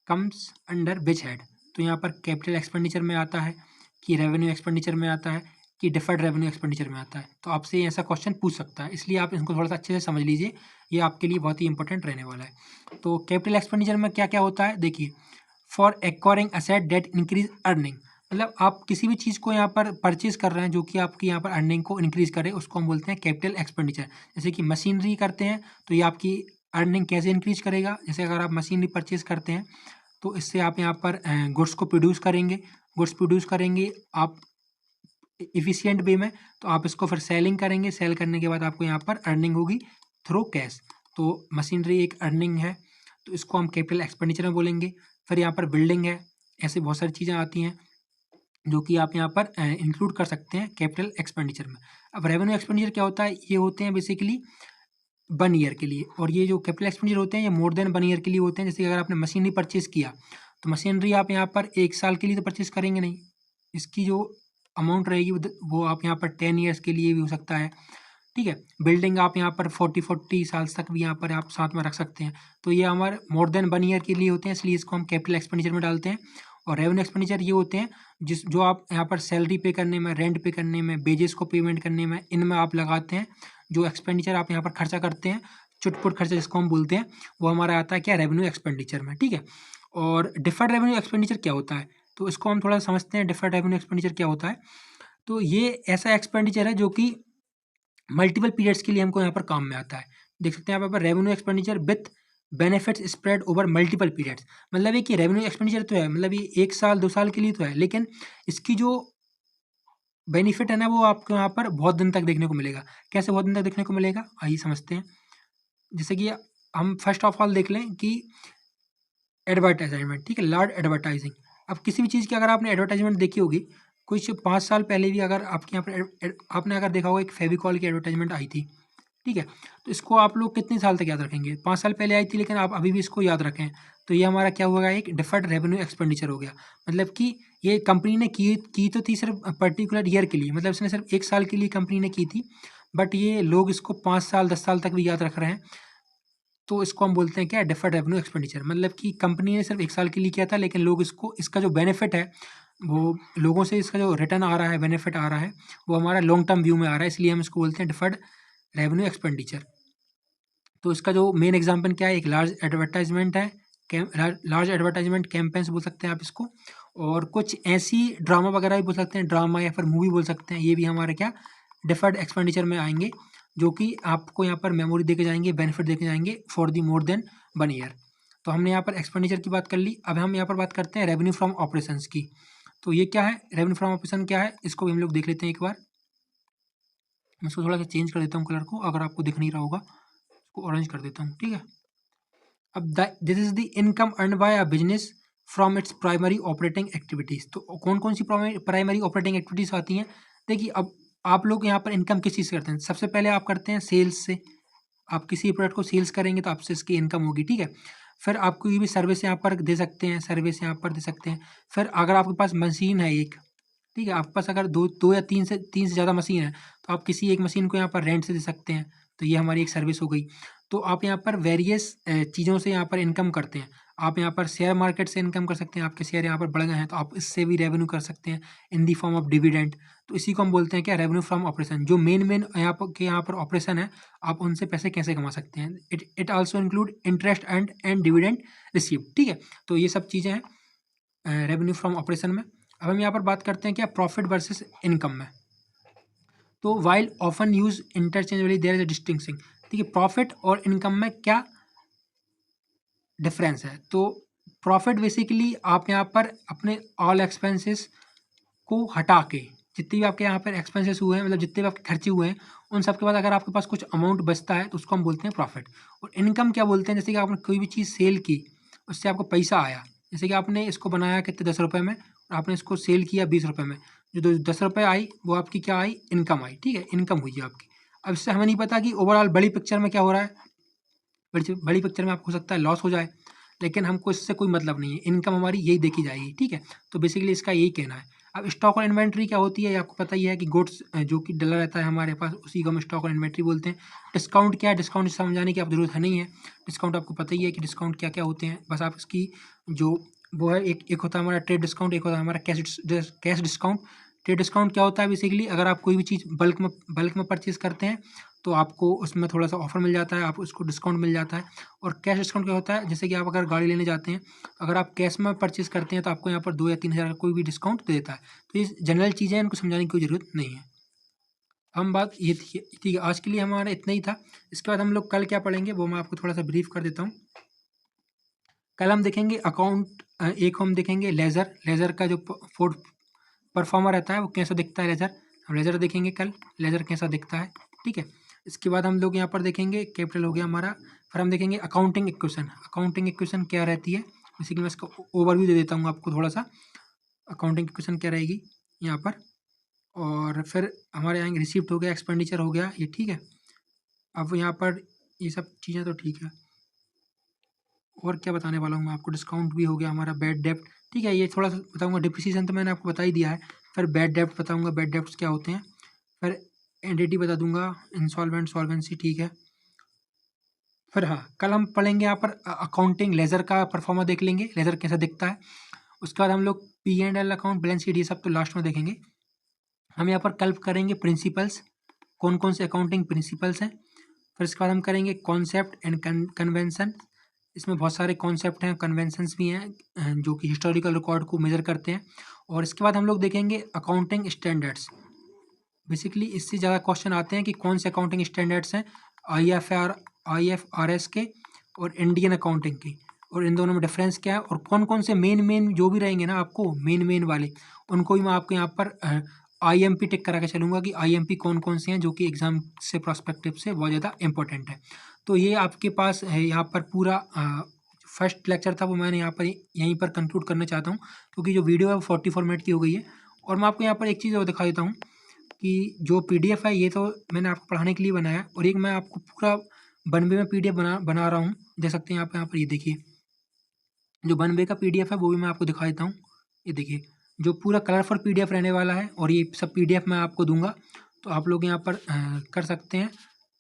comes under which head. तो यहाँ पर कैपिटल एक्सपेंडिचर में आता है कि रेवेन्यू एक्सपेंडिचर में आता है कि डिफर्ड रेवेन्यू एक्सपेंडिचर में आता है। तो आपसे ऐसा क्वेश्चन पूछ सकता है, इसलिए आप इसको थोड़ा सा अच्छे से समझ लीजिए, ये आपके लिए बहुत ही इंपॉर्टेंट रहने वाला है। तो कैपिटल एक्सपेंडिचर में क्या क्या होता है, देखिए। For acquiring asset that increase earning, मतलब आप किसी भी चीज़ को यहाँ पर परचेज कर रहे हैं जो कि आपकी यहाँ पर अर्निंग को इंक्रीज करे, उसको हम बोलते हैं कैपिटल एक्सपेंडिचर। जैसे कि मशीनरी करते हैं तो ये आपकी अर्निंग कैसे इंक्रीज करेगा? जैसे अगर आप मशीनरी परचेज करते हैं तो इससे आप यहाँ पर गुड्स को प्रोड्यूस करेंगे आप इफ़िशिएंट वे में, तो आप इसको फिर सेलिंग करेंगे, सेल करने के बाद आपको यहाँ पर अर्निंग होगी थ्रू कैश। तो मशीनरी एक अर्निंग है, तो इसको हम कैपिटल एक्सपेंडिचर में बोलेंगे। फिर यहाँ पर बिल्डिंग है, ऐसे बहुत सारी चीज़ें आती हैं जो कि आप यहाँ पर इंक्लूड कर सकते हैं कैपिटल एक्सपेंडिचर में। अब रेवेन्यू एक्सपेंडिचर क्या होता है? ये होते हैं बेसिकली 1 ईयर के लिए, और ये जो कैपिटल एक्सपेंडिचर होते हैं ये मोर देन 1 ईयर के लिए होते हैं। जैसे अगर आपने मशीनरी परचेज किया, तो मशीनरी आप यहाँ पर 1 साल के लिए तो परचेज करेंगे नहीं, इसकी जो अमाउंट रहेगी वो आप यहाँ पर 10 ईयर्स के लिए भी हो सकता है, ठीक है। बिल्डिंग आप यहाँ पर 40 साल तक भी यहाँ पर आप साथ में रख सकते हैं। तो ये हमारे मोर देन 1 ईयर के लिए होते हैं, इसलिए इसको हम कैपिटल एक्सपेंडिचर में डालते हैं। और रेवेन्यू एक्सपेंडिचर ये होते हैं जो आप यहाँ पर सैलरी पे करने में, रेंट पे करने में, बेजेस को पेमेंट करने में, इनमें आप लगाते हैं। जो एक्सपेंडिचर आप यहाँ पर खर्चा करते हैं, चुटपुट खर्चा जिसको हम बोलते हैं, वो हमारा आता है क्या? रेवेन्यू एक्सपेंडिचर में, ठीक है। और डिफर्ड रेवेन्यू एक्सपेंडिचर क्या होता है? तो इसको हम थोड़ा समझते हैं, डिफर्ड रेवेन्यू एक्सपेंडिचर क्या होता है। तो ये ऐसा एक्सपेंडिचर है जो कि मल्टीपल पीरियड्स के लिए हमको यहाँ पर काम में आता है। देख सकते हैं आप यहाँ पर revenue expenditure with benefits spread over multiple periods, मतलब ये कि रेवेन्यू एक्सपेंडिचर तो है, मतलब ये 1 साल 2 साल के लिए तो है, लेकिन इसकी जो बेनिफिट है ना वो आपको यहाँ पर बहुत दिन तक देखने को मिलेगा। कैसे बहुत दिन तक देखने को मिलेगा? आइए समझते हैं। जैसे कि हम फर्स्ट ऑफ ऑल देख लें कि एडवर्टाइजमेंट, ठीक है, लार्ज एडवर्टाइजिंग। अब किसी भी चीज़ की अगर आपने एडवर्टाइजमेंट देखी होगी, कुछ 5 साल पहले भी अगर आपके यहाँ पर आपने अगर देखा होगा एक फेविकॉल की एडवर्टाइजमेंट आई थी, ठीक है? तो इसको आप लोग कितने साल तक याद रखेंगे? 5 साल पहले आई थी लेकिन आप अभी भी इसको याद रखें, तो ये हमारा क्या होगा, एक डिफर्ड रेवेन्यू एक्सपेंडिचर हो गया। मतलब कि ये कंपनी ने की तो थी सिर्फ पर्टिकुलर ईयर के लिए, मतलब इसने सिर्फ 1 साल के लिए कंपनी ने की थी, बट ये लोग इसको 5 साल 10 साल तक भी याद रख रहे हैं। तो इसको हम बोलते हैं क्या, डिफर्ड रेवेन्यू एक्सपेंडिचर। मतलब कि कंपनी ने सिर्फ 1 साल के लिए किया था, लेकिन लोग इसको, इसका जो बेनिफिट है वो लोगों से, इसका जो रिटर्न आ रहा है, बेनिफिट आ रहा है, वो हमारा लॉन्ग टर्म व्यू में आ रहा है, इसलिए हम इसको बोलते हैं डिफर्ड रेवेन्यू एक्सपेंडिचर। तो इसका जो मेन एग्जाम्पल क्या है, एक लार्ज एडवर्टाइजमेंट है, लार्ज एडवर्टाइजमेंट कैंपेन्स बोल सकते हैं आप इसको, और कुछ ऐसी ड्रामा वगैरह भी बोल सकते हैं, ड्रामा या फिर मूवी बोल सकते हैं, ये भी हमारे क्या डिफर्ड एक्सपेंडिचर में आएंगे, जो कि आपको यहाँ पर मेमोरी देके जाएंगे, बेनिफिट देके जाएंगे for the more than 1 year. तो हमने यहाँ पर एक्सपेंडिचर की बात कर ली। अब हम यहाँ पर बात करते हैं रेवेन्यू फ्रॉम ऑपरेशंस की। तो ये क्या है, रेवेन्यू फ्रॉम ऑपरेशन क्या है, इसको भी हम लोग देख लेते हैं एक बार। मैं इसको थोड़ा सा चेंज कर देता हूँ कलर को, अगर आपको दिख नहीं रहा होगा, इसको ऑरेंज कर देता हूँ, ठीक है। अब this is the income earn by a business from its primary operating activities. तो कौन कौन सी प्राइमरी ऑपरेटिंग एक्टिविटीज़ आती हैं? देखिए, अब आप लोग यहाँ पर इनकम किस चीज़ से करते हैं? सबसे पहले आप करते हैं सेल्स से। आप किसी प्रोडक्ट को सेल्स करेंगे तो आपसे इसकी इनकम होगी, ठीक है। फिर आप कोई भी सर्विस यहाँ पर दे सकते हैं, सर्विस यहाँ पर दे सकते हैं। फिर अगर आपके पास मशीन है एक, ठीक है, आपके पास अगर दो या तीन से ज़्यादा मशीन है, तो आप किसी एक मशीन को यहाँ पर रेंट से दे सकते हैं, तो ये हमारी एक सर्विस हो गई। तो आप यहाँ पर वेरियस चीज़ों से यहाँ पर इनकम करते हैं। आप यहाँ पर शेयर मार्केट से इनकम कर सकते हैं, आपके शेयर यहाँ पर बढ़ गए हैं तो आप इससे भी रेवेन्यू कर सकते हैं इन दी फॉर्म ऑफ डिविडेंड। तो इसी को हम बोलते हैं क्या, रेवेन्यू फ्रॉम ऑपरेशन। जो मेन यहाँ पर ऑपरेशन है, आप उनसे पैसे कैसे कमा सकते हैं। It also include interest and dividend receive, ठीक है। तो ये सब चीज़ें हैं रेवेन्यू फ्रॉम ऑपरेशन में। अब हम यहाँ पर बात करते हैं क्या, प्रॉफिट वर्सेस इनकम में। तो while often use interchangeably there is a distinction, ठीक है। प्रॉफिट और इनकम में क्या डिफरेंस है? तो प्रॉफिट बेसिकली आप यहाँ पर अपने ऑल एक्सपेंसेस को हटा के, जितने भी आपके यहाँ पर एक्सपेंसेस हुए हैं, मतलब जितने भी आपके खर्चे हुए हैं, उन सब के बाद अगर आपके पास कुछ अमाउंट बचता है तो उसको हम बोलते हैं प्रॉफिट। और इनकम क्या बोलते हैं, जैसे कि आपने कोई भी चीज़ सेल की, उससे आपको पैसा आया। जैसे कि आपने इसको बनाया कितने, 10 रुपये में, और आपने इसको सेल किया 20 रुपये में, जो 10 रुपये आई वो आपकी क्या आई, इनकम आई, ठीक है, इनकम हुई है आपकी। अब इससे हमें नहीं पता कि ओवरऑल बड़ी पिक्चर में क्या हो रहा है, बड़ी पिक्चर में आपको हो सकता है लॉस हो जाए, लेकिन हमको इससे कोई मतलब नहीं है, इनकम हमारी यही देखी जाएगी, ठीक है। तो बेसिकली इसका यही कहना है। अब स्टॉक और इन्वेंट्री क्या होती है, ये आपको पता ही है कि गुड्स जो कि डला रहता है हमारे पास, उसी को हम स्टॉक और इन्वेंट्री बोलते हैं। डिस्काउंट क्या है, डिस्काउंट समझाने की आप जरूरत है नहीं है। डिस्काउंट आपको पता ही है कि डिस्काउंट क्या क्या होते हैं, बस आप इसकी जो वो है, एक होता है हमारा ट्रेड डिस्काउंट, एक होता है हमारा कैश डिस्काउंट। ट्रेड डिस्काउंट क्या होता है, बेसिकली अगर आप कोई भी चीज़ बल्क में परचेज करते हैं तो आपको उसमें थोड़ा सा ऑफर मिल जाता है, आपको उसको डिस्काउंट मिल जाता है। और कैश डिस्काउंट क्या होता है, जैसे कि आप अगर गाड़ी लेने जाते हैं, अगर आप कैश में परचेज करते हैं तो आपको यहाँ पर 2 या 3 हज़ार का कोई भी डिस्काउंट दे देता है। तो ये जनरल चीज़ें हैं, इनको समझाने की कोई ज़रूरत नहीं है। हम बात ये थी, ठीक है, आज के लिए हमारा इतना ही था। इसके बाद हम लोग कल क्या पढ़ेंगे वो मैं आपको थोड़ा सा ब्रीफ कर देता हूँ। कल हम देखेंगे अकाउंट, एक हम देखेंगे लेज़र। लेज़र का जो फोर्थ परफॉर्मर रहता है वो कैसा दिखता है, लेज़र। हम लेज़र देखेंगे कल, लेज़र कैसा दिखता है, ठीक है। इसके बाद हम लोग यहाँ पर देखेंगे कैपिटल हो गया हमारा। फिर हम देखेंगे अकाउंटिंग इक्वेशन। अकाउंटिंग इक्वेशन क्या रहती है, बेसिकली मैं इसका ओवरव्यू दे देता हूँ आपको थोड़ा सा। अकाउंटिंग इक्वेशन क्या रहेगी यहाँ पर। और फिर हमारे यहाँ रिसिप्ट हो गया, एक्सपेंडिचर हो गया, ये ठीक है। अब यहाँ पर ये सब चीज़ें तो ठीक है, और क्या बताने वाला हूँ मैं आपको, डिस्काउंट भी हो गया हमारा, बैड डेप्ट, ठीक है, ये थोड़ा सा बताऊँगा। डिप्रिसिएशन तो मैंने आपको बता ही दिया है। फिर बैड डेप्ट बताऊँगा, बैड डेप्ट क्या होते हैं। फिर एंटिटी बता दूंगा, इंसॉल्वेंट, सॉल्वेंसी, ठीक है। फिर हाँ, कल हम पढ़ेंगे यहाँ पर अकाउंटिंग लेज़र का परफॉर्मा देख लेंगे, लेज़र कैसा दिखता है। उसके बाद हम लोग P&L अकाउंट, बैलेंस शीट, ये सब तो लास्ट में देखेंगे। हम यहाँ पर कल करेंगे प्रिंसिपल्स, कौन कौन से अकाउंटिंग प्रिंसिपल्स हैं। फिर इसके बाद हम करेंगे कॉन्सेप्ट एंड कन्वेंसन। इसमें बहुत सारे कॉन्सेप्ट हैं, कन्वेंशंस भी हैं जो कि हिस्टोरिकल रिकॉर्ड को मेजर करते हैं। और इसके बाद हम लोग देखेंगे अकाउंटिंग स्टैंडर्ड्स। बेसिकली इससे ज़्यादा क्वेश्चन आते हैं कि कौन से अकाउंटिंग स्टैंडर्ड्स हैं IFRS के, और इंडियन अकाउंटिंग की, और इन दोनों में डिफरेंस क्या है और कौन कौन से मेन जो भी रहेंगे ना आपको मेन वाले, उनको ही मैं आपको यहाँ पर IMP टिक करा के चलूँगा कि IMP कौन कौन से हैं जो कि एग्ज़ाम से प्रोस्पेक्टिव से बहुत ज़्यादा इंपॉर्टेंट है। तो ये आपके पास है यहाँ पर पूरा फर्स्ट लेक्चर था वो मैंने यहाँ पर यहीं पर कंक्लूड करना चाहता हूँ, क्योंकि जो वीडियो है वो 44 मिनट की हो गई है। और मैं आपको यहाँ पर एक चीज़ और दिखा देता हूँ कि जो PDF है ये तो मैंने आपको पढ़ाने के लिए बनाया, और एक मैं आपको पूरा 1 वे में PDF बना रहा हूँ, देख सकते हैं आप यहाँ पर। ये देखिए जो 1 वे का PDF है वो भी मैं आपको दिखा देता हूँ। ये देखिए जो पूरा कलरफुल PDF रहने वाला है, और ये सब PDF मैं आपको दूंगा, तो आप लोग यहाँ पर कर सकते हैं।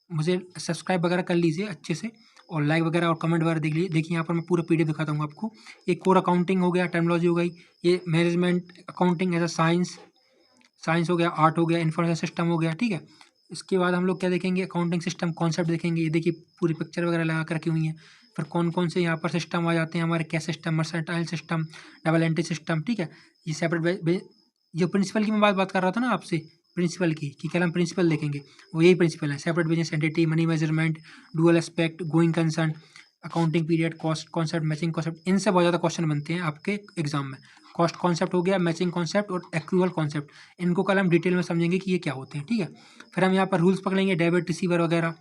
मुझे सब्सक्राइब वगैरह कर लीजिए अच्छे से, और लाइक वगैरह और कमेंट वगैरह देख लीजिए। देखिए यहाँ पर मैं पूरा PDF दिखाता हूँ आपको। ये कोर अकाउंटिंग हो गया, टर्मिनोलॉजी हो गई, ये management accounting as a science हो गया, आर्ट हो गया, इन्फॉर्मेशन सिस्टम हो गया, ठीक है। इसके बाद हम लोग क्या देखेंगे, अकाउंटिंग सिस्टम कॉन्सेप्ट देखेंगे। ये देखिए पूरी पिक्चर वगैरह लगा कर रखी हुई हैं। फिर कौन कौन से यहाँ पर सिस्टम आ जाते हैं हमारे, cash system, mercantile system, double entry system, ठीक है। ये सेपरेट जो प्रिंसिपल की मैं बात कर रहा था ना आपसे, प्रिंसिपल की कि कल हम प्रिंसिपल देखेंगे, वो यही प्रिंसिपल है। Separate business entity, money measurement, dual aspect, going concern, accounting period, cost concept, matching concept, इनसे बहुत ज़्यादा क्वेश्चन बनते हैं आपके एग्जाम में। कॉस्ट कॉन्सेप्ट हो गया, मैचिंग कॉन्सेप्ट और एक्रूअल कॉन्सेप्ट, इनको कल हम डिटेल में समझेंगे कि ये क्या होते हैं, ठीक है। फिर हम यहाँ पर रूल्स पकड़ेंगे, डेबिट, रिसीवर वगैरह।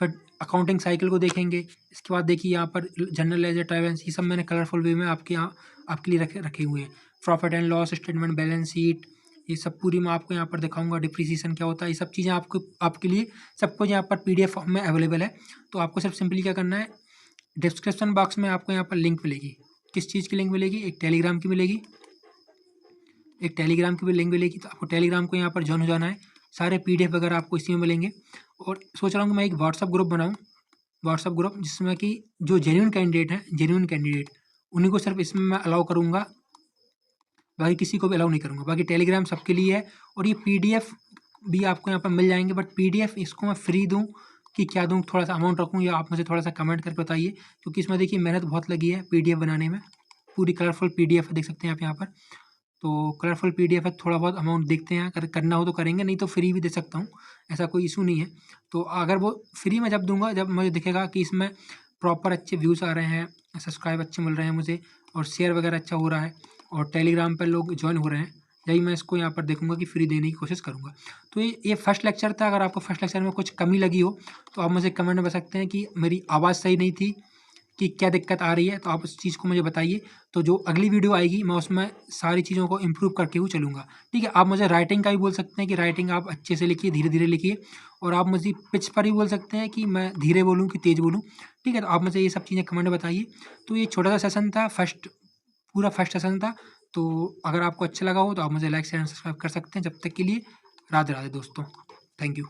फिर अकाउंटिंग साइकिल को देखेंगे। इसके बाद देखिए यहाँ पर जनरल लेजर, ट्राइवेंस, ये सब मैंने कलरफुल वे में आपके यहाँ आपके लिए रखे हुए हैं। Profit and loss statement, balance sheet, ये सब पूरी मैं आपको यहाँ पर दिखाऊंगा। डिप्रिसिएशन क्या होता है, ये सब चीज़ें आपके लिए सब कुछ यहाँ पर PDF फॉर्म में अवेलेबल है। तो आपको सिर्फ सिंपली क्या करना है, डिस्क्रिप्शन बॉक्स में आपको यहाँ पर लिंक मिलेगी। किस चीज़ की लिंक मिलेगी, एक टेलीग्राम की मिलेगी, एक टेलीग्राम की भी लिंक मिलेगी। तो आपको टेलीग्राम को यहाँ पर ज्वाइन हो जाना है। सारे PDF वगैरह आपको इसी में मिलेंगे। और सोच रहा हूँ कि मैं एक व्हाट्सअप ग्रुप बनाऊँ, व्हाट्सअप ग्रुप जिसमें कि जो जेन्युइन कैंडिडेट उन्हीं को सिर्फ इसमें मैं अलाउ करूँगा, बाकी किसी को भी अलाउ नहीं करूँगा। बाकी टेलीग्राम सबके लिए है। और ये PDF भी आपको यहाँ पर मिल जाएंगे, बट PDF इसको मैं फ्री दूँ कि क्या दूँ, थोड़ा सा अमाउंट रखूँ, या आप मुझे थोड़ा सा कमेंट करके बताइए, क्योंकि इसमें देखिए मेहनत बहुत लगी है PDF बनाने में। पूरी कलरफुल PDF है, देख सकते हैं आप यहाँ पर। तो कलरफुल PDF है, थोड़ा बहुत अमाउंट देखते हैं, अगर करना हो तो करेंगे, नहीं तो फ्री भी दे सकता हूँ, ऐसा कोई इशू नहीं है। तो अगर वो फ्री में जब दूंगा, जब मुझे दिखेगा कि इसमें प्रॉपर अच्छे व्यूज़ आ रहे हैं, सब्सक्राइब अच्छे मिल रहे हैं मुझे, और शेयर वगैरह अच्छा हो रहा है, और टेलीग्राम पर लोग ज्वाइन हो रहे हैं, यही मैं इसको यहाँ पर देखूंगा कि फ्री देने की कोशिश करूँगा। तो ये फर्स्ट लेक्चर था। अगर आपको फर्स्ट लेक्चर में कुछ कमी लगी हो तो आप मुझे कमेंट में बता सकते हैं कि मेरी आवाज़ सही नहीं थी, कि क्या दिक्कत आ रही है, तो आप उस चीज़ को मुझे बताइए। तो जो अगली वीडियो आएगी मैं उसमें सारी चीज़ों को इम्प्रूव करके हुए चलूँगा, ठीक है। आप मुझे राइटिंग का भी बोल सकते हैं कि राइटिंग आप अच्छे से लिखिए, धीरे धीरे लिखिए। और आप मुझे पिच पर भी बोल सकते हैं कि मैं धीरे बोलूँ कि तेज़ बोलूँ, ठीक है। तो आप मुझे ये सब चीज़ें कमेंट में बताइए। तो ये छोटा सा सेशन था, पूरा फर्स्ट सेशन था। तो अगर आपको अच्छा लगा हो तो आप मुझे लाइक शेयर एंड सब्सक्राइब कर सकते हैं। जब तक के लिए राधे राधे दोस्तों, थैंक यू।